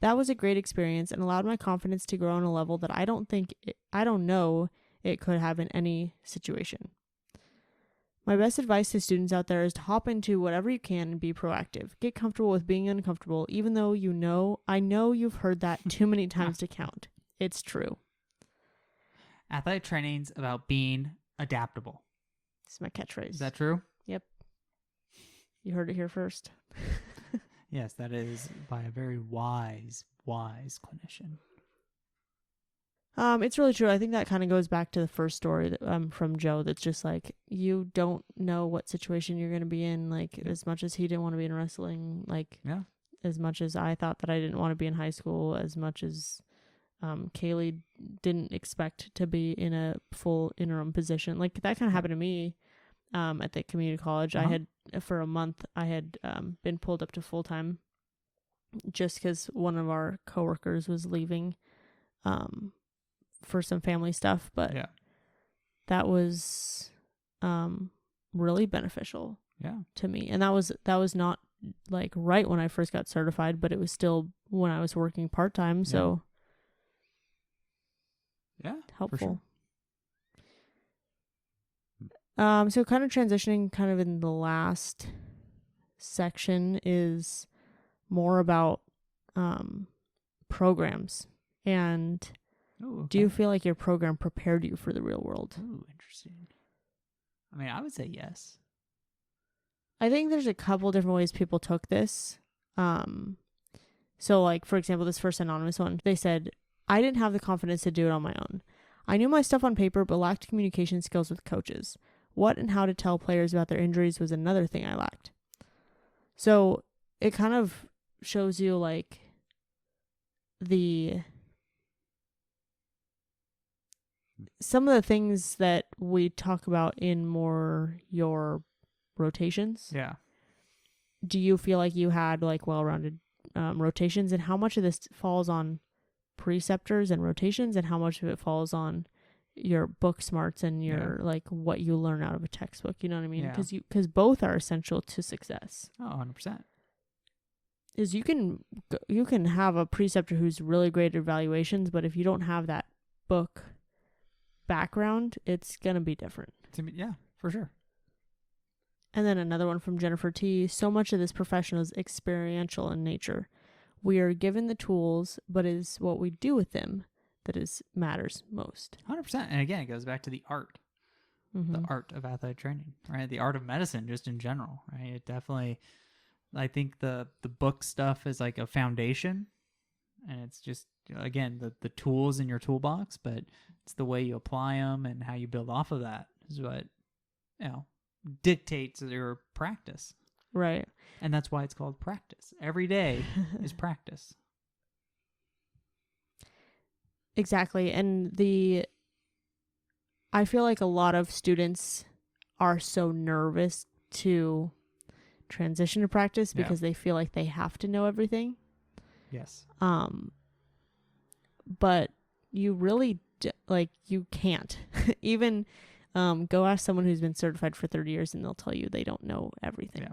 That was a great experience and allowed my confidence to grow on a level that I don't know it could have in any situation. My best advice to students out there is to hop into whatever you can and be proactive. Get comfortable with being uncomfortable, even though I know you've heard that too many times to count. It's true. Athletic training's about being adaptable. It's my catchphrase. Is that true? Yep. You heard it here first. Yes, that is by a very wise clinician. It's really true. I think that kind of goes back to the first story that, from Joe. That's just like, you don't know what situation you're going to be in. Like, as much as he didn't want to be in wrestling, like, as much as I thought that I didn't want to be in high school, as much as Kayleigh didn't expect to be in a full interim position. Like, that kind of happened to me at the community college. I had, for a month, I had been pulled up to full-time just because one of our coworkers was leaving for some family stuff, but that was really beneficial to me. And that was not like right when I first got certified, but it was still when I was working part-time, so helpful. For sure. So kind of transitioning kind of in the last section is more about programs. And do you feel like your program prepared you for the real world? Ooh, interesting. I mean, I would say yes. I think there's a couple different ways people took this. So like, for example, this first anonymous one, they said, I didn't have the confidence to do it on my own. I knew my stuff on paper, but lacked communication skills with coaches. What and how to tell players about their injuries was another thing I lacked. So it kind of shows you like some of the things that we talk about in more your rotations. Yeah. Do you feel like you had like well-rounded rotations, and how much of this falls on preceptors and rotations, and how much of it falls on your book smarts and your like what you learn out of a textbook? You know what I mean? Because both are essential to success. Oh, 100%. Is you can have a preceptor who's really great at evaluations, but if you don't have that book background, it's gonna be different. Yeah, for sure. And then another one from Jennifer T. So much of this profession is experiential in nature. We are given the tools, but it is what we do with them that matters most. 100%. And again, it goes back to the art. The art of athletic training, right? The art of medicine just in general, right? It definitely, I think the book stuff is like a foundation, and it's just, again, the tools in your toolbox, but it's the way you apply them and how you build off of that is what, dictates your practice. Right. And that's why it's called practice. Every day is practice. Exactly. And I feel like a lot of students are so nervous to transition to practice because they feel like they have to know everything. Yes. But you really you can't. Even go ask someone who's been certified for 30 years and they'll tell you they don't know everything. Yeah.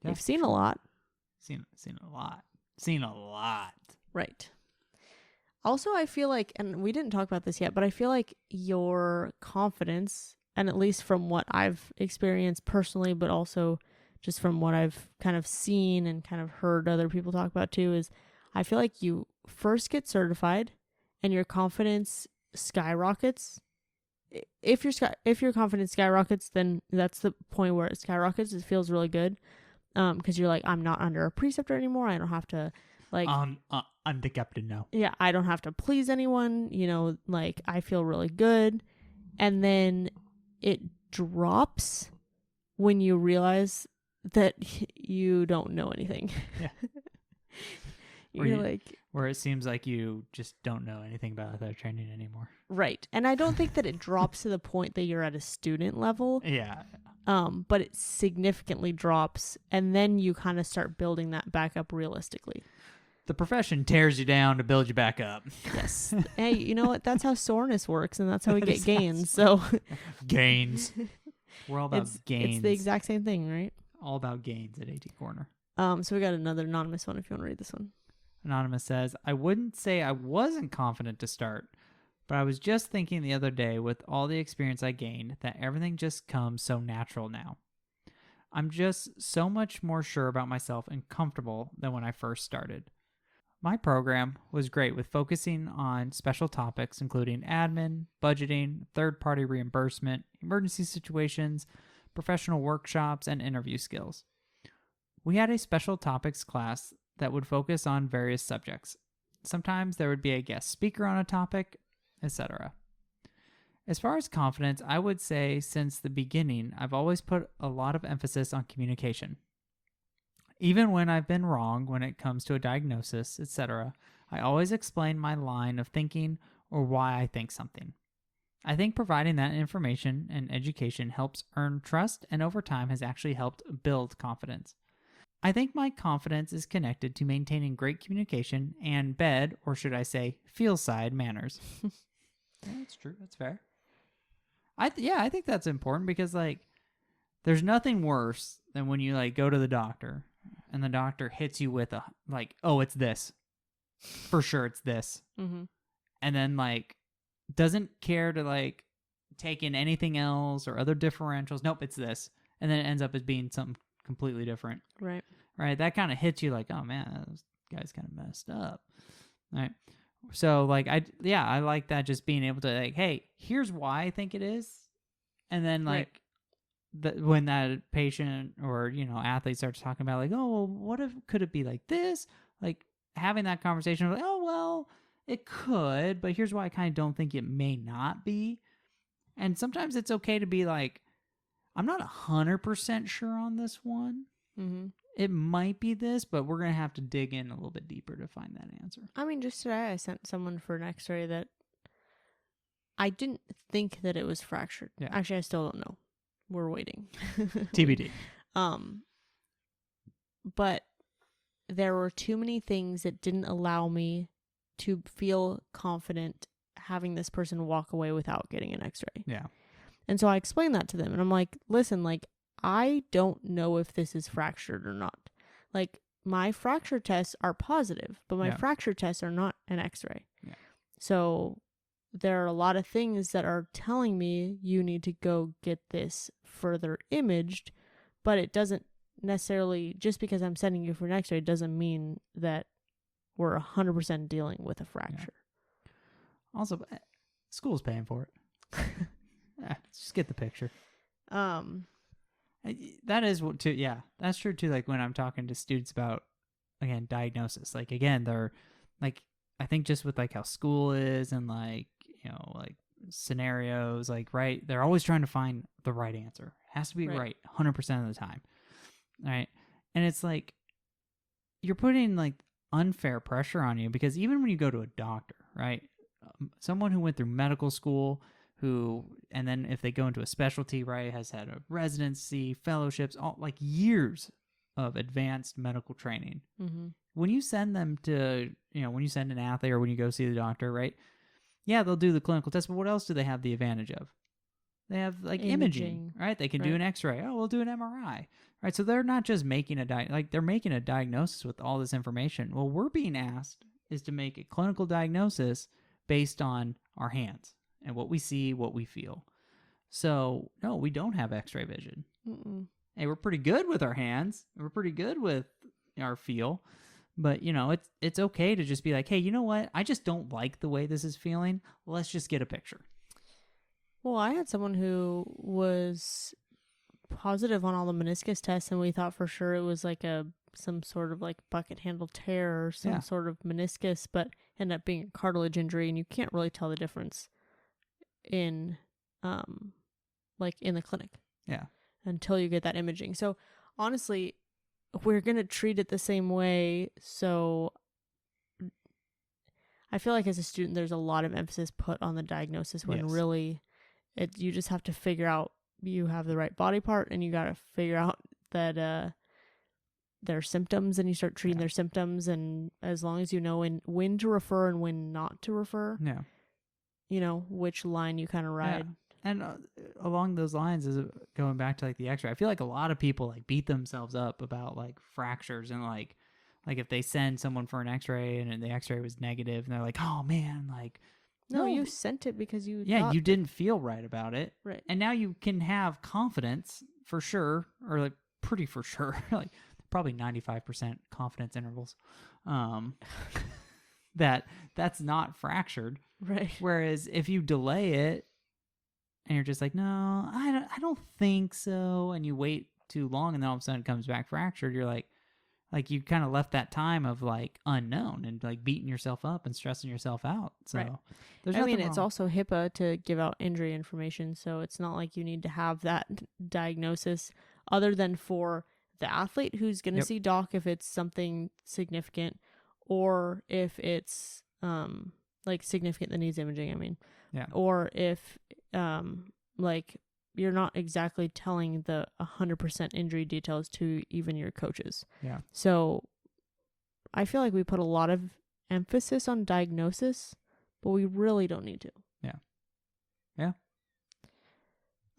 They've seen a lot. Seen a lot. Seen a lot. Right. Also, I feel like, and we didn't talk about this yet, but I feel like your confidence, and at least from what I've experienced personally, but also just from what I've kind of seen and kind of heard other people talk about too, is I feel like you first get certified and your confidence skyrockets. If your confidence skyrockets, then that's the point where it skyrockets. It feels really good. Because you're like, I'm not under a preceptor anymore. I don't have to, like... I'm the captain now. Yeah, I don't have to please anyone. I feel really good. And then it drops when you realize that you don't know anything. Yeah. Where it seems like you just don't know anything about athletic training anymore. Right. And I don't think that it drops to the point that you're at a student level. Yeah. But it significantly drops, and then you kind of start building that back up realistically. The profession tears you down to build you back up. Yes. Hey, you know what? That's how soreness works, and that's how we get gains. So gains. We're all about gains. It's the exact same thing, right? All about gains at AT Corner. So we got another anonymous one if you want to read this one. Anonymous says, I wouldn't say I wasn't confident to start, but I was just thinking the other day with all the experience I gained that everything just comes so natural now. I'm just so much more sure about myself and comfortable than when I first started. My program was great with focusing on special topics including admin, budgeting, third-party reimbursement, emergency situations, professional workshops, and interview skills. We had a special topics class that would focus on various subjects. Sometimes there would be a guest speaker on a topic, etc. As far as confidence, I would say since the beginning, I've always put a lot of emphasis on communication. Even when I've been wrong when it comes to a diagnosis, etc., I always explain my line of thinking or why I think something. I think providing that information and education helps earn trust and over time has actually helped build confidence. I think my confidence is connected to maintaining great communication and bed, or should I say, feel-side manners. Yeah, that's true. That's fair. I think that's important because, there's nothing worse than when you, go to the doctor and the doctor hits you with oh, it's this. For sure it's this. Mm-hmm. And then, doesn't care to, take in anything else or other differentials. Nope, it's this. And then it ends up as being something completely different. Right. Right. That kind of hits you like, oh man, this guy's kind of messed up. All right. So I like that, just being able to hey, here's why I think it is. And then when that patient or, athlete starts talking about oh, well, could it be like this? Having that conversation, oh, well, it could, but here's why I kind of don't think it may not be. And sometimes it's okay to be I'm not 100% sure on this one. Mm-hmm. It might be this, but we're going to have to dig in a little bit deeper to find that answer. I mean, just today I sent someone for an x-ray that I didn't think that it was fractured. Yeah. Actually, I still don't know. We're waiting. TBD. But there were too many things that didn't allow me to feel confident having this person walk away without getting an x-ray. Yeah. And so I explained that to them, and I'm like, listen, I don't know if this is fractured or not. My fracture tests are positive, but my fracture tests are not an x-ray. Yeah. So there are a lot of things that are telling me you need to go get this further imaged, but it doesn't necessarily, just because I'm sending you for an x-ray doesn't mean that we're 100% dealing with a fracture. Yeah. Also, school's paying for it. Yeah, just get the picture. That is what too. Yeah, that's true too. Like when I'm talking to students about, again, diagnosis, like again, they're like, I think just with like how school is and like, like scenarios, like, right, they're always trying to find the right answer. It has to be right 100% of the time. Right. And it's like, you're putting like unfair pressure on you, because even when you go to a doctor, right, someone who went through medical school, and then if they go into a specialty, right, has had a residency, fellowships, all like years of advanced medical training. Mm-hmm. When you send them to, when you send an athlete or when you go see the doctor, right, yeah, they'll do the clinical test, but what else do they have the advantage of? They have like imaging, right? They can do an X-ray. Oh, we'll do an MRI, right? So they're not just making they're making a diagnosis with all this information. Well, we're being asked is to make a clinical diagnosis based on our hands and what we see, what we feel. So no, we don't have X-ray vision. Mm-mm. Hey, we're pretty good with our hands. We're pretty good with our feel. But, it's okay to just be like, hey, you know what? I just don't like the way this is feeling. Let's just get a picture. Well, I had someone who was positive on all the meniscus tests, and we thought for sure it was like some sort of like bucket handle tear or some sort of meniscus, but ended up being a cartilage injury, and you can't really tell the difference in like in the clinic. Yeah. Until you get that imaging. So honestly, we're going to treat it the same way. So I feel like as a student, there's a lot of emphasis put on the diagnosis when really you just have to figure out you have the right body part, and you got to figure out that their symptoms, and you start treating their symptoms. And as long as you know when to refer and when not to refer, which line you kind of ride. Yeah. And along those lines, is going back to like the X-ray. I feel like a lot of people like beat themselves up about like fractures, and like if they send someone for an X-ray and the X-ray was negative, and they're like, oh man, like no, you sent it because you you didn't feel right about it, right? And now you can have confidence for sure, or like pretty for sure, like probably 95% confidence intervals, that's not fractured, right? Whereas if you delay it, and you're just like, no, I don't think so, and you wait too long, and then all of a sudden it comes back fractured, you're like you kind of left that time of like unknown and like beating yourself up and stressing yourself out. So there's nothing wrong. It's also HIPAA to give out injury information, so it's not like you need to have that diagnosis other than for the athlete who's going to see doc if it's something significant, or if it's like significant that needs imaging, or if like you're not exactly telling the 100% injury details to even your coaches. Yeah. So I feel like we put a lot of emphasis on diagnosis, but we really don't need to. Yeah. Yeah.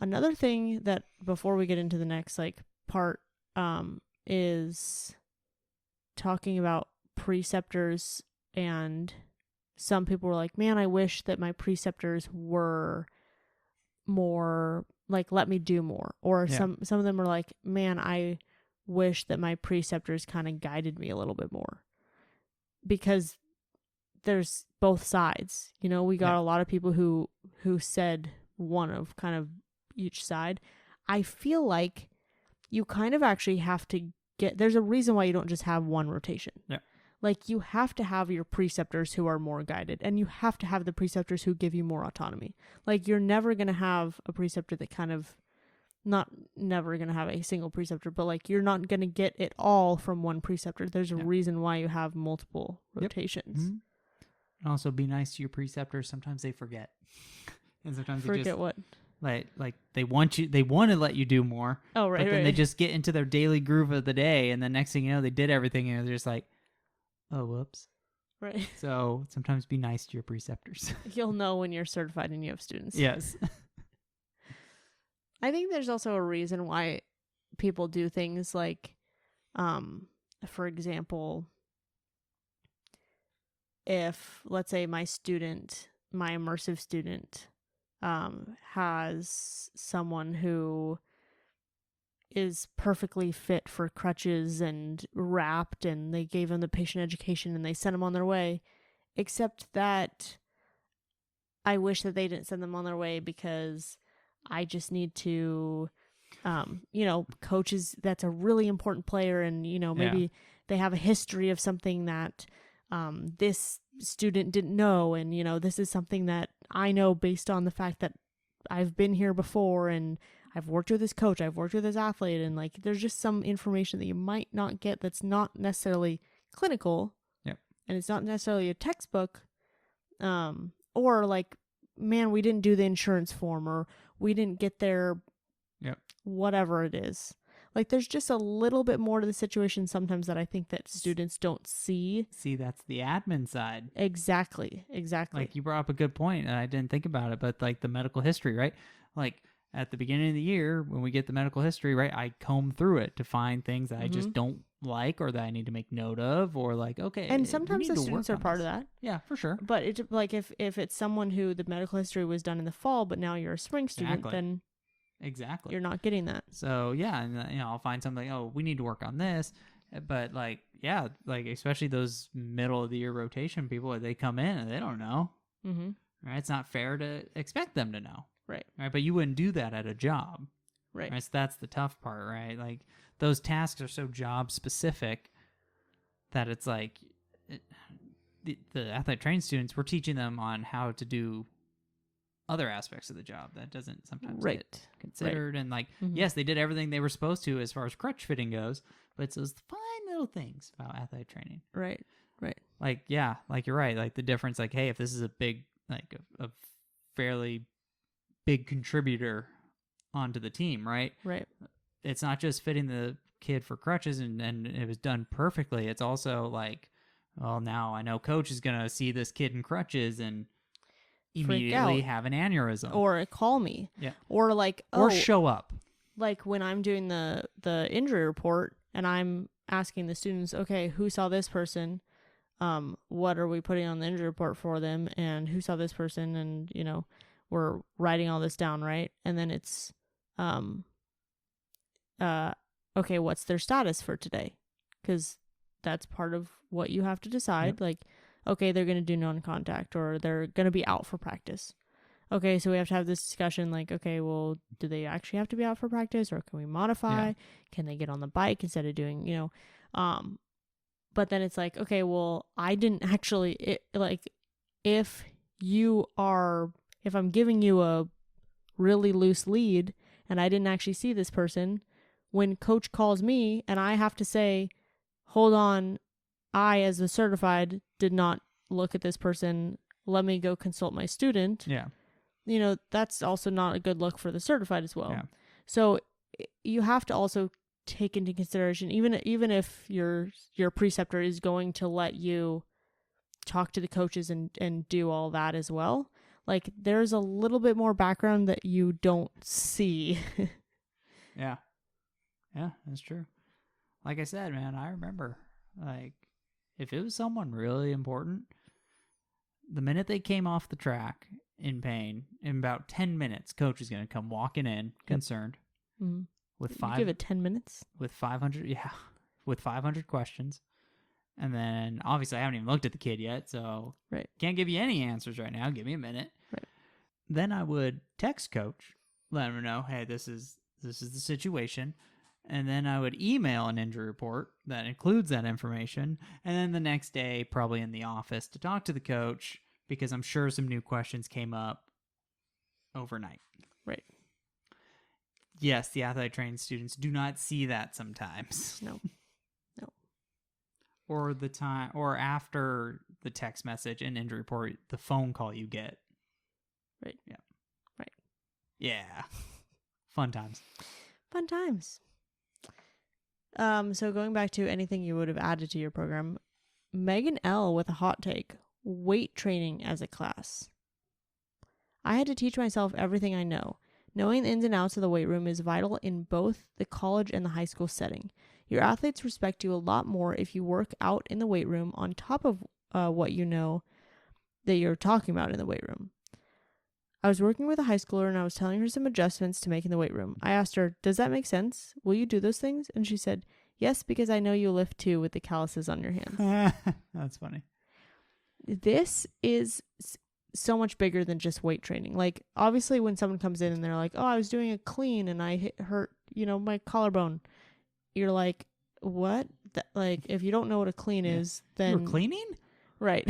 Another thing that before we get into the next like part is talking about preceptors, and some people were like, man, I wish that my preceptors were more like, let me do more. Or some of them are like, man, I wish that my preceptors kind of guided me a little bit more. Because there's both sides. We got a lot of people who said one of kind of each side. I feel like you kind of actually have to there's a reason why you don't just have one rotation. Yeah. Like, you have to have your preceptors who are more guided, and you have to have the preceptors who give you more autonomy. Like, you're never going to have a preceptor that kind of, not never going to have a single preceptor, but like, you're not going to get it all from one preceptor. There's a reason why you have multiple rotations. Mm-hmm. And also be nice to your preceptors. Sometimes they forget. And sometimes forget they just, what? Like they want to let you do more. Oh, right. But then they just get into their daily groove of the day, and the next thing you know, they did everything, and they're just like, oh, whoops. Right. So sometimes be nice to your preceptors. You'll know when you're certified and you have students. Yes. I think there's also a reason why people do things like, for example, if, let's say, my immersive student, has someone who is perfectly fit for crutches and wrapped, and they gave them the patient education and they sent them on their way, except that I wish that they didn't send them on their way because I just need to coaches that's a really important player, and maybe they have a history of something that this student didn't know, and this is something that I know based on the fact that I've been here before, and I've worked with this coach, I've worked with this athlete, and like there's just some information that you might not get that's not necessarily clinical. Yep. And it's not necessarily a textbook, or like, man, we didn't do the insurance form, or we didn't get their whatever it is. Like there's just a little bit more to the situation sometimes that I think that students don't see. See, that's the admin side. Exactly. Like you brought up a good point, and I didn't think about it, but like the medical history, right? Like at the beginning of the year, when we get the medical history, right, I comb through it to find things that I just don't like, or that I need to make note of, or like, okay. And sometimes the students are part of that. Yeah, for sure. But it's like if it's someone who the medical history was done in the fall, but now you're a spring student, then exactly you're not getting that. So yeah, and I'll find something. Oh, we need to work on this. But like, yeah, like especially those middle of the year rotation people, they come in and they don't know. Mm-hmm. Right? It's not fair to expect them to know. Right. But you wouldn't do that at a job. Right. So that's the tough part, right? Like those tasks are so job specific that it's like the athletic training students, we're teaching them on how to do other aspects of the job that doesn't sometimes get considered. And like, yes, they did everything they were supposed to as far as crutch fitting goes, but it's those fine little things about athletic training. Right. Like, yeah, like you're right. Like the difference, like, hey, if this is a big, like a fairly big contributor onto the team, right? Right. It's not just fitting the kid for crutches and it was done perfectly. It's also like, well, now I know coach is going to see this kid in crutches and immediately have an aneurysm, or call me, or like, or show up. Like when I'm doing the injury report and I'm asking the students, okay, who saw this person? What are we putting on the injury report for them? And who saw this person? And we're writing all this down, right? And then it's, okay, what's their status for today? Because that's part of what you have to decide. Yep. Like, okay, they're going to do non-contact, or they're going to be out for practice. Okay, so we have to have this discussion like, okay, well, do they actually have to be out for practice, or can we modify? Yeah. Can they get on the bike instead of doing, but then it's like, okay, well, I didn't actually, if I'm giving you a really loose lead and I didn't actually see this person, when coach calls me and I have to say, hold on, I, as a certified, did not look at this person. Let me go consult my student. Yeah. That's also not a good look for the certified as well. Yeah. So you have to also take into consideration, even if your preceptor is going to let you talk to the coaches and do all that as well, like there's a little bit more background that you don't see. Yeah, that's true. Like I said, man, I remember, like, if it was someone really important, the minute they came off the track in pain, in about 10 minutes, coach is going to come walking in, concerned, with you give it 10 minutes? With 500, with 500 questions. And then, obviously, I haven't even looked at the kid yet, so can't give you any answers right now. Give me a minute. Right. Then I would text coach, let him know, hey, this is the situation. And then I would email an injury report that includes that information. And then the next day, probably in the office, to talk to the coach, because I'm sure some new questions came up overnight. Right. Yes, the athletic training students do not see that sometimes. No. Or after the text message and injury report, the phone call you get. Right. Yeah. Right. Yeah. Fun times. Fun times. So going back to anything you would have added to your program, Megan L with a hot take: weight training as a class. I had to teach myself everything I know. Knowing the ins and outs of the weight room is vital in both the college and the high school setting. Your athletes respect you a lot more if you work out in the weight room on top of what you know that you're talking about in the weight room. I was working with a high schooler and I was telling her some adjustments to make in the weight room. I asked her, does that make sense? Will you do those things? And she said, yes, because I know you lift too with the calluses on your hands. That's funny. This is so much bigger than just weight training. Like, obviously when someone comes in and they're like, oh, I was doing a clean and I hurt, my collarbone. You're like, what? Like, if you don't know what a clean is, then you're cleaning, right?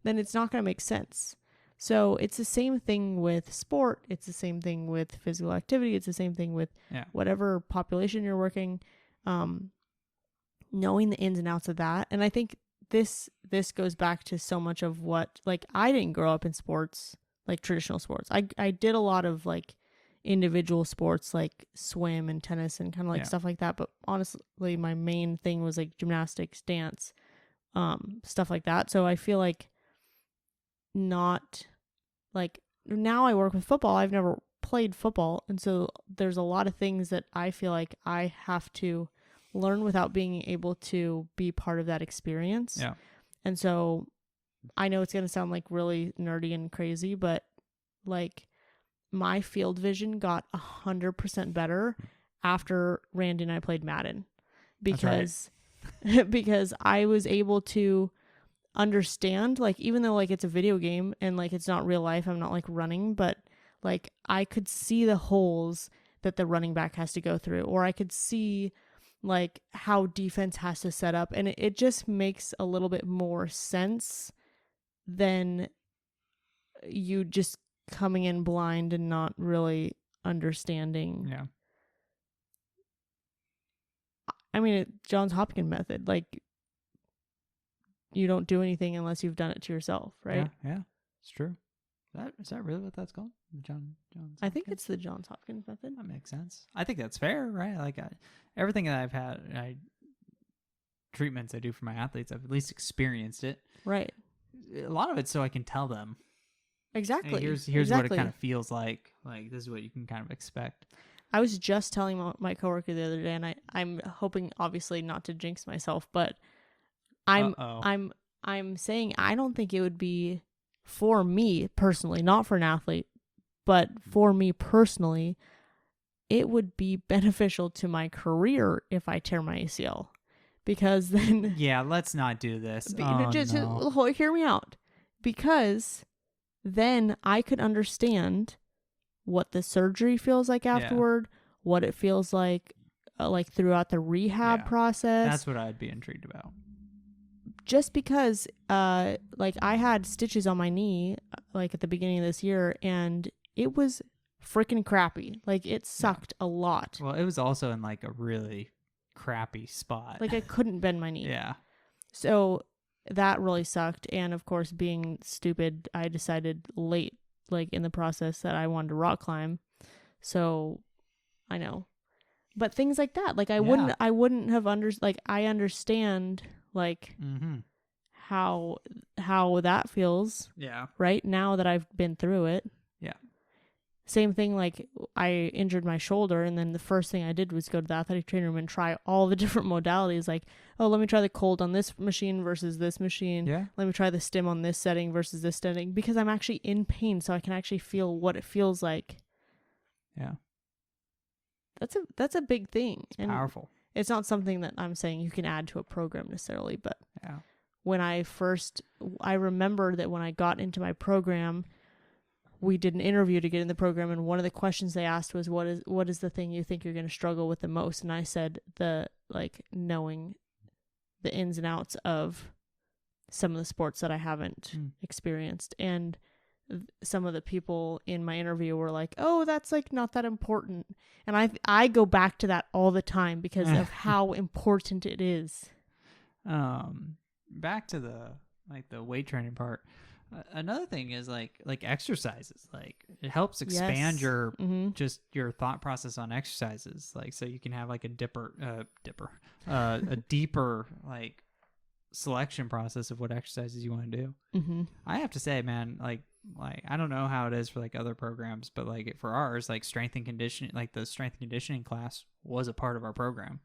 Then it's not going to make sense. So it's the same thing with sport. It's the same thing with physical activity. It's the same thing with whatever population you're working. Knowing the ins and outs of that, and I think this goes back to so much of what, like, I didn't grow up in sports, like traditional sports. I did a lot of like individual sports like swim and tennis and kind of like stuff like that, but honestly my main thing was like gymnastics, dance, stuff like that. So I feel like, not like, now I work with football. I've never played football, and so there's a lot of things that I feel like I have to learn without being able to be part of that experience. And so I know it's going to sound like really nerdy and crazy, but like, my field vision got 100% better after Randy and I played Madden, because because I was able to understand, like, even though like it's a video game and like it's not real life, I'm not like running, but like I could see the holes that the running back has to go through, or I could see like how defense has to set up, and it just makes a little bit more sense than you just coming in blind and not really understanding. I mean, Johns Hopkins method, like, you don't do anything unless you've done it to yourself, right? Yeah, it's true. Is that really what that's called? Johns I think it's the Johns Hopkins method. That makes sense. I think that's fair, right? Like, everything that I've had, treatments I do for my athletes, I've at least experienced it. Right. A lot of it's so I can tell them. Exactly. Hey, here's what it kind of feels like. Like, this is what you can kind of expect. I was just telling my coworker the other day, and I'm hoping, obviously, not to jinx myself, but I'm saying I don't think it would be, for me personally, not for an athlete, but for me personally, it would be beneficial to my career if I tear my ACL, because then let's not do this. Hear me out, because then I could understand what the surgery feels like afterward, what it feels like throughout the rehab process. That's what I'd be intrigued about. Just because, like, I had stitches on my knee, like, at the beginning of this year, and it was freaking crappy. Like, it sucked a lot. Well, it was also in, like, a really crappy spot. Like, I couldn't bend my knee. Yeah. So that really sucked. And, of course, being stupid, I decided late, like, in the process, that I wanted to rock climb. So, I know. But things like that, like, I wouldn't have I understand, like, how that feels. Yeah. Right now that I've been through it. Yeah. Same thing, like, I injured my shoulder, and then the first thing I did was go to the athletic training room and try all the different modalities. Like, oh, let me try the cold on this machine versus this machine. Yeah. Let me try the stim on this setting versus this setting, because I'm actually in pain, so I can actually feel what it feels like. Yeah. That's a big thing. It's powerful. It's not something that I'm saying you can add to a program necessarily, but when I remember that when I got into my program, we did an interview to get in the program, and one of the questions they asked was, what is the thing you think you're going to struggle with the most? And I said, knowing the ins and outs of some of the sports that I haven't experienced. And some of the people in my interview were like, oh, that's like not that important. And I go back to that all the time because of how important it is. Back to the weight training part. Another thing is like exercises. Like, it helps expand your just your thought process on exercises. Like, so you can have like a deeper like selection process of what exercises you want to do. I have to say, man, like I don't know how it is for like other programs, but like for ours, like strength and conditioning, like the strength and conditioning class was a part of our program.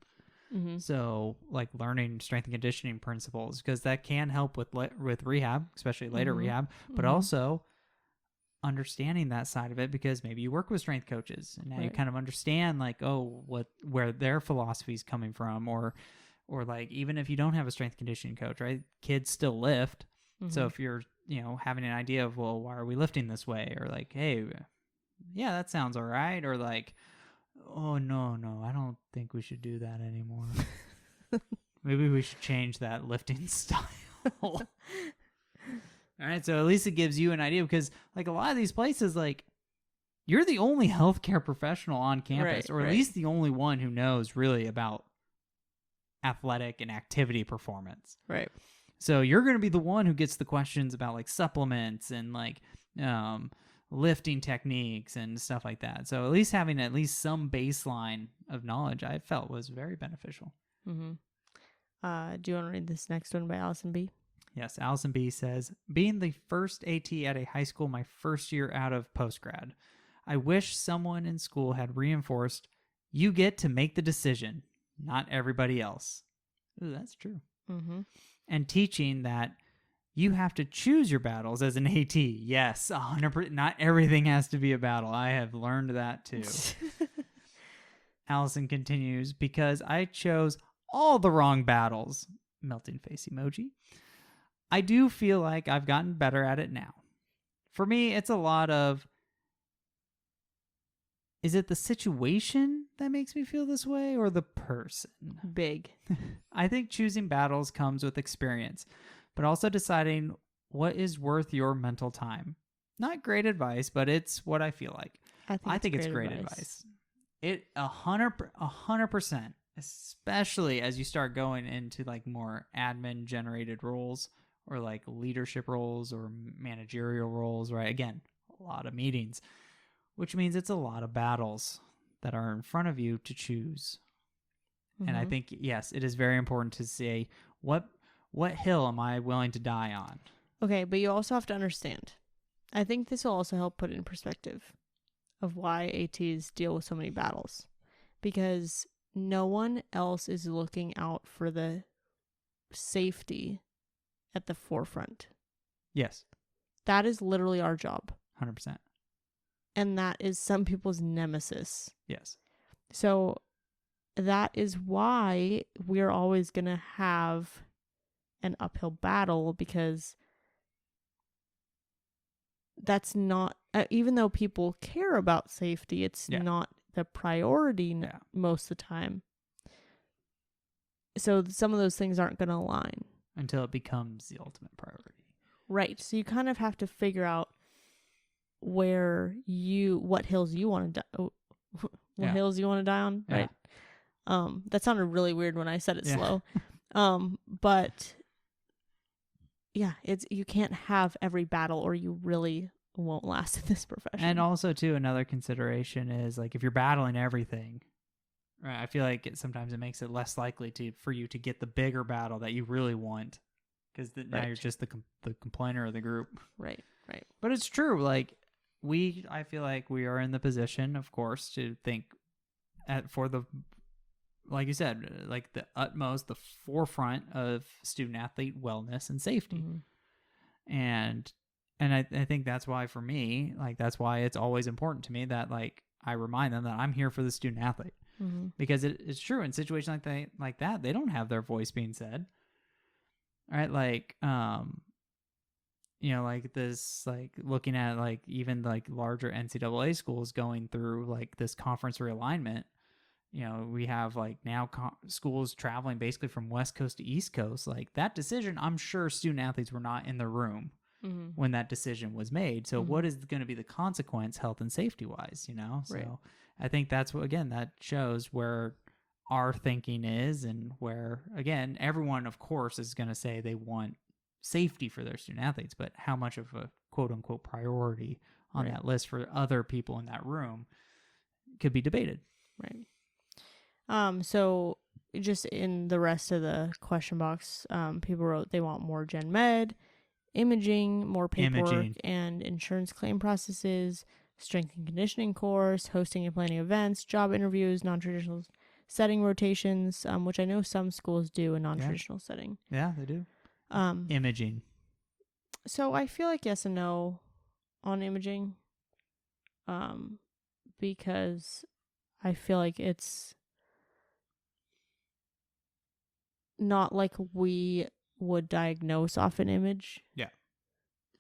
So like learning strength and conditioning principles, because that can help with rehab, especially later rehab, but also understanding that side of it, because maybe you work with strength coaches and now you kind of understand like, where their philosophy is coming from, or like, even if you don't have a strength conditioning coach, right? Kids still lift. So if you're, having an idea of, well, why are we lifting this way? Or like, hey, yeah, that sounds all right. Or like, oh, no, I don't think we should do that anymore. Maybe we should change that lifting style. All right, so at least it gives you an idea, because like a lot of these places, like you're the only healthcare professional on campus, Right, or at right. least the only one who knows really about athletic and activity performance. Right. So you're going to be the one who gets the questions about like supplements and like lifting techniques and stuff like that. So at least having at least some baseline of knowledge, I felt was very beneficial. Mm-hmm. Do you want to read this next one by Alison B? Yes, Alison B says, being the first AT at a high school my first year out of postgrad, I wish someone in school had reinforced, you get to make the decision, not everybody else. Ooh, that's true. Mm-hmm. And teaching that you have to choose your battles as an AT. Yes, 100%. Not everything has to be a battle. I have learned that too. Allison continues, because I chose all the wrong battles. Melting face emoji. I do feel like I've gotten better at it now. For me, it's a lot of, is it the situation that makes me feel this way or the person? Big. I think choosing battles comes with experience, but also deciding what is worth your mental time. Not great advice, but it's what I feel like. I think it's great advice. It 100%, especially as you start going into like more admin generated roles or like leadership roles or managerial roles, right? Again, a lot of meetings, which means it's a lot of battles that are in front of you to choose. Mm-hmm. And I think, yes, it is very important to say, what hill am I willing to die on? Okay, but you also have to understand. I think this will also help put it in perspective of why ATs deal with so many battles. Because no one else is looking out for the safety at the forefront. Yes. That is literally our job. 100%. And that is some people's nemesis. Yes. So that is why we're always going to have an uphill battle, because that's not, even though people care about safety, it's not the priority most of the time. So some of those things aren't going to align. Until it becomes the ultimate priority. Right. So you kind of have to figure out what hills you want to die, hills you want to die on. Right. That sounded really weird when I said it slow. But yeah, you can't have every battle or you really won't last in this profession. And also too, another consideration is like, if you're battling everything, right, I feel like sometimes it makes it less likely for you to get the bigger battle that you really want, because now you're just the complainer of the group. Right. But it's true. Like I feel like we are in the position, of course, to think for the, like you said, like the forefront of student athlete wellness and safety. Mm-hmm. And I think that's why for me, like, that's why it's always important to me that like I remind them that I'm here for the student athlete. Mm-hmm. Because it's true, in situations like that, they don't have their voice being said. All right, like like this, like looking at like even like larger NCAA schools going through like this conference realignment. We have like now schools traveling basically from West Coast to East Coast. Like that decision, I'm sure student athletes were not in the room when that decision was made. So what is going to be the consequence health and safety wise, So right. I think that's what, again, that shows where our thinking is, and where, again, everyone, of course, is going to say they want safety for their student athletes, but how much of a quote unquote priority on that list for other people in that room could be debated. Right. So just in the rest of the question box, people wrote they want more gen med, imaging, more paperwork and insurance claim processes, strength and conditioning course, hosting and planning events, job interviews, non-traditional setting rotations, which I know some schools do a non-traditional setting. Yeah, they do. Imaging. So I feel like yes and no on imaging, because I feel like it's not like we would diagnose off an image. Yeah.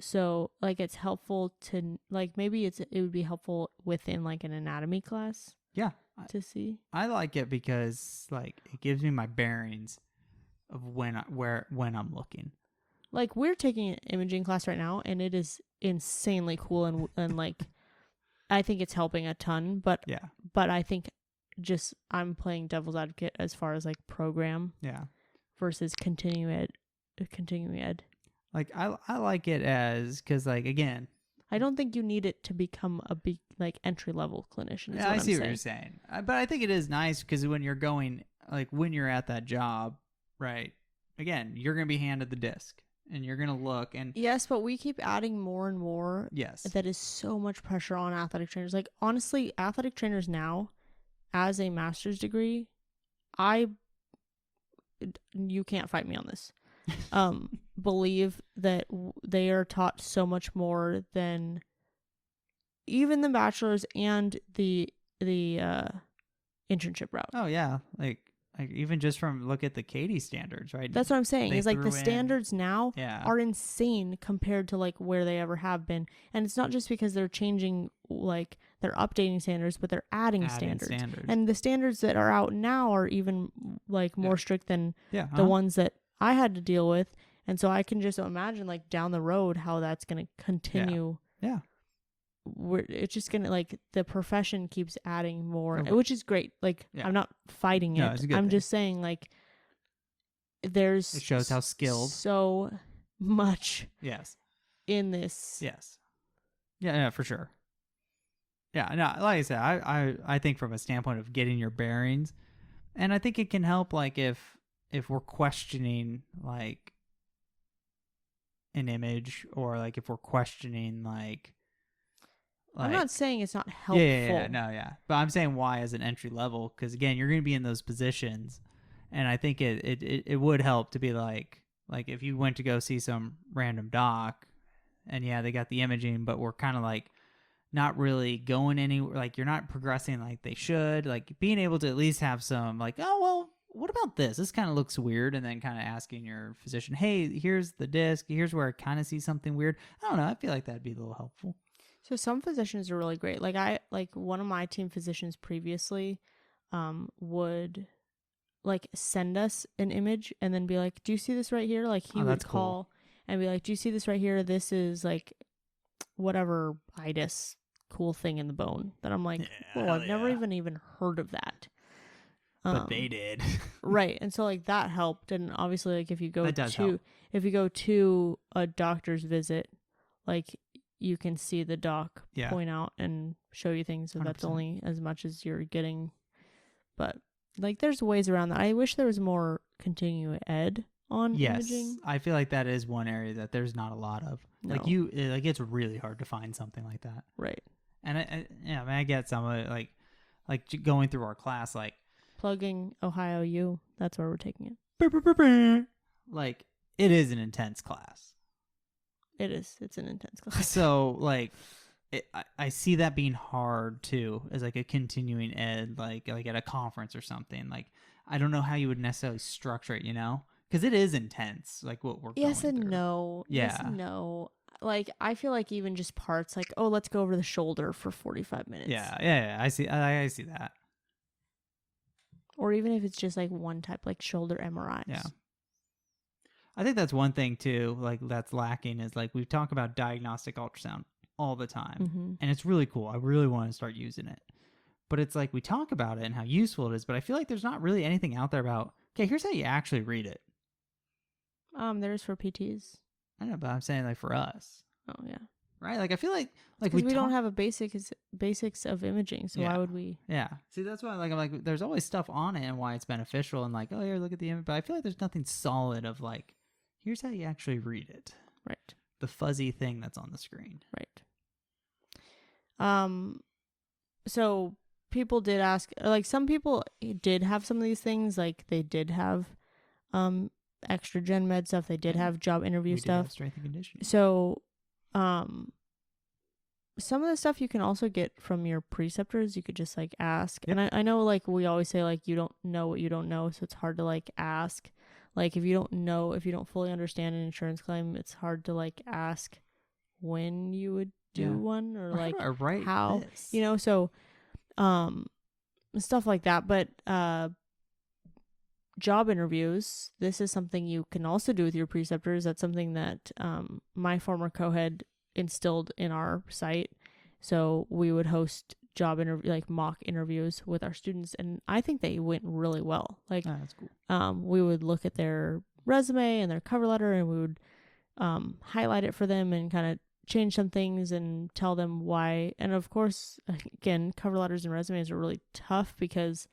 So like it's helpful to like, maybe it would be helpful within like an anatomy class. Yeah. to see. I like it because like it gives me my bearings of when I'm looking. Like we're taking an imaging class right now, and it is insanely cool and like I think it's helping a ton. But I think just I'm playing devil's advocate as far as like program versus continuing ed. Like I like it as because like again, I don't think you need it to become a big like entry level clinician. Yeah, I see what you're saying. But I think it is nice because when you're going like when you're at that job, right? Again, you're gonna be handed the disc and you're gonna look and yes, but we keep adding more and more. Yes, that is so much pressure on athletic trainers. Like honestly, athletic trainers now, as a master's degree, you can't fight me on this. Believe that they are taught so much more than even the bachelor's and the internship route. Oh yeah, like even just from look at the Codey standards, right? That's what I'm saying. Is like the standards now Yeah. are insane compared to like where they ever have been, and it's not just because they're changing, like they're updating standards, but they're adding standards. And the standards that are out now are even like more strict than the ones that I had to deal with, and so I can just imagine like down the road how that's going to continue. Yeah. It's just gonna like the profession keeps adding more, which is great. Like I'm not fighting it. It's a good I'm thing. just saying like there's it shows how skilled so much in this. Yes. Yeah, for sure. Yeah, no, like I said, I think from a standpoint of getting your bearings, and I think it can help like if we're questioning like an image or like if we're questioning like I'm not saying it's not helpful. But I'm saying why as an entry level, because again, you're going to be in those positions, and I think it would help to be like if you went to go see some random doc, and they got the imaging, but we're kind of like not really going anywhere, like you're not progressing like they should, like being able to at least have some like, oh well, what about this? This kind of looks weird, and then kind of asking your physician, hey, here's the disc, here's where I kind of see something weird. I don't know. I feel like that'd be a little helpful. So some physicians are really great. Like one of my team physicians previously would like send us an image and then be like, do you see this right here? Like he would call and be like, do you see this right here? This is like whatever itis cool thing in the bone. That I'm like, I've never even heard of that. But they did. Right. And so like that helped. And obviously like if you go to a doctor's visit, like you can see the doc point out and show you things. So 100%. That's only as much as you're getting. But like there's ways around that. I wish there was more continuing ed on imaging. I feel like that is one area that there's not a lot of. No. Like it's really hard to find something like that. Right. And I get some of it like going through our class, like plugging Ohio U. That's where we're taking it. Like it is an intense class. It is. It's an intense class. So, like, I see that being hard, too, as, like, a continuing ed, like at a conference or something. Like, I don't know how you would necessarily structure it, Because it is intense, like, what we're going through. No. Yeah. Yes and no. Like, I feel like even just parts, like, oh, let's go over the shoulder for 45 minutes. Yeah. I see that. Or even if it's just, like, one type, like, shoulder MRIs. Yeah. I think that's one thing too, like that's lacking is like we talk about diagnostic ultrasound all the time, and it's really cool. I really want to start using it, but it's like we talk about it and how useful it is, but I feel like there's not really anything out there about. Okay, here's how you actually read it. There's for PTs. I know, but I'm saying like for us. Oh yeah. Right, like I feel like we don't have a basics of imaging, so why would we? Yeah, see that's why I'm like there's always stuff on it and why it's beneficial and like oh here look at the image, but I feel like there's nothing solid of like. Here's how you actually read it. Right. The fuzzy thing that's on the screen. Right. So people did ask, like some people did have some of these things, like they did have extra gen med stuff. They did have job interview stuff. Have strength and conditioning. So some of the stuff you can also get from your preceptors. You could just like ask. Yep. And I know like we always say like you don't know what you don't know, so it's hard to like ask. Like, if you don't fully understand an insurance claim, it's hard to, like, ask when you would do one or, like, how, so, stuff like that. But job interviews, this is something you can also do with your preceptors. That's something that my former co-head instilled in our site. So we would host mock interviews with our students, and I think they went really well. Like, that's cool. We would look at their resume and their cover letter, and we would highlight it for them and kind of change some things and tell them why. And of course, again, cover letters and resumes are really tough because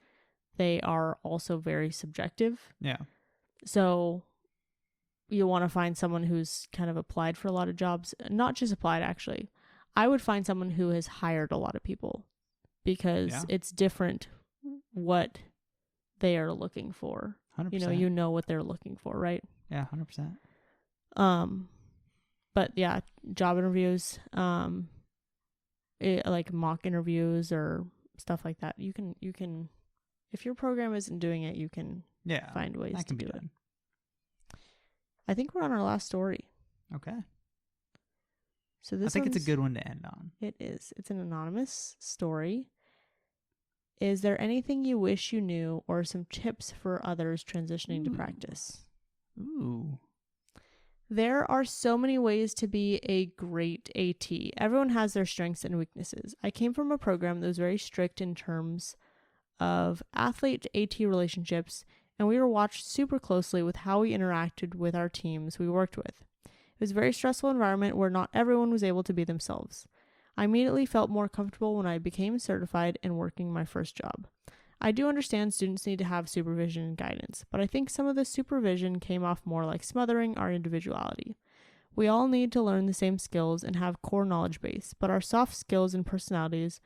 they are also very subjective. Yeah. So you want to find someone who's kind of applied for a lot of jobs, not just applied, actually. I would find someone who has hired a lot of people, because it's different what they are looking for. 100%. You know what they're looking for, right? Yeah, 100%. But yeah, job interviews, like mock interviews or stuff like that. You can, if your program isn't doing it, you can find ways to do it. I think we're on our last story. Okay. So this, I think it's a good one to end on. It is. It's an anonymous story. Is there anything you wish you knew, or some tips for others transitioning to practice? Ooh. There are so many ways to be a great AT. Everyone has their strengths and weaknesses. I came from a program that was very strict in terms of athlete to AT relationships, and we were watched super closely with how we interacted with our teams we worked with. It was a very stressful environment where not everyone was able to be themselves. I immediately felt more comfortable when I became certified and working my first job. I do understand students need to have supervision and guidance, but I think some of the supervision came off more like smothering our individuality. We all need to learn the same skills and have core knowledge base, but our soft skills and personalities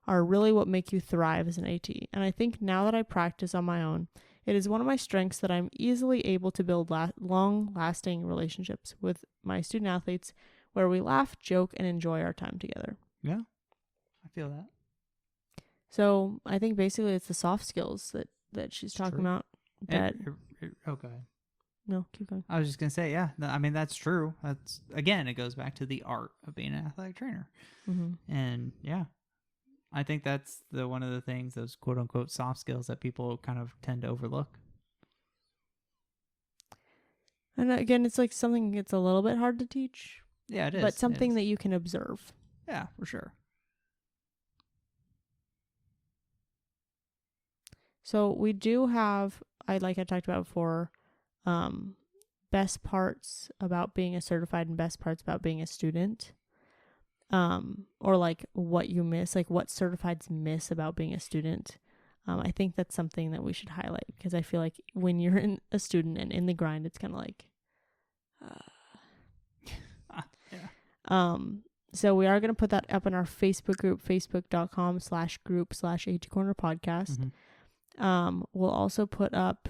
are really what make you thrive as an AT. And I think now that I practice on my own, it is one of my strengths that I'm easily able to build long-lasting relationships with my student athletes where we laugh, joke, and enjoy our time together. Yeah, I feel that. So I think basically it's the soft skills that she's talking about. Okay. No, keep going. I was just going to say, yeah, I mean, that's true. That's, again, it goes back to the art of being an athletic trainer. Mm-hmm. And yeah, I think that's one of the things, those quote unquote soft skills that people kind of tend to overlook. And again, it's like something that's a little bit hard to teach. Yeah, it is. But something that you can observe. Yeah, for sure. So we do have, like I talked about before, best parts about being a certified and best parts about being a student. Or like what you miss, like what certifieds miss about being a student. I think that's something that we should highlight, because I feel like when you're a student and in the grind, it's kind of like, yeah. So we are going to put that up in our Facebook group, facebook.com/group/AT Corner podcast. Mm-hmm. We'll also put up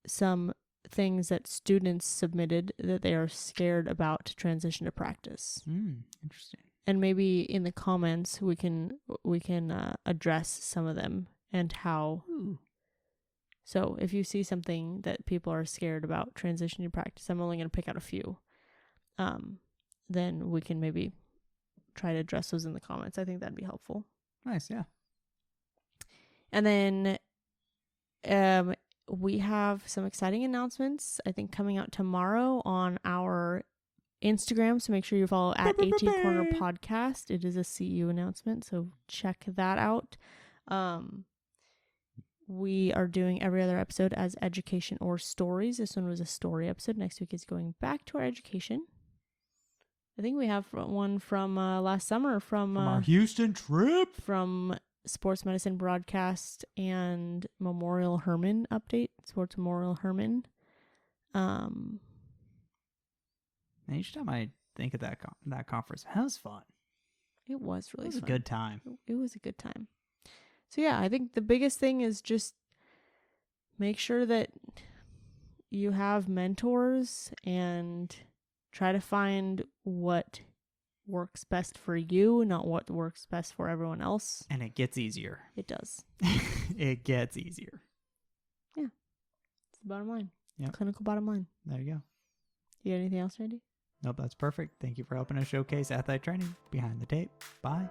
some things that students submitted that they are scared about to transition to practice. Interesting. And maybe in the comments we can address some of them and how. Ooh. So if you see something that people are scared about transitioning to practice, I'm only going to pick out a few. Then we can maybe try to address those in the comments. I think that'd be helpful. Nice, yeah. And then we have some exciting announcements, I think, coming out tomorrow on our Instagram. So make sure you follow at AT Corner Podcast. It is a CU announcement, so check that out. We are doing every other episode as education or stories. This one was a story episode. Next week is going back to our education. I think we have one from last summer from our Houston trip. From Sports Medicine Broadcast and Memorial Hermann update. Sports Memorial Hermann. And each time I think of that conference, that was fun. It was really fun. It was a good time. It was a good time. So yeah, I think the biggest thing is just make sure that you have mentors and try to find what works best for you, not what works best for everyone else. And it gets easier. It does. It gets easier. Yeah. It's the bottom line. Yeah. Clinical bottom line. There you go. You got anything else, Randy? Nope, that's perfect. Thank you for helping us showcase athletic training behind the tape. Bye.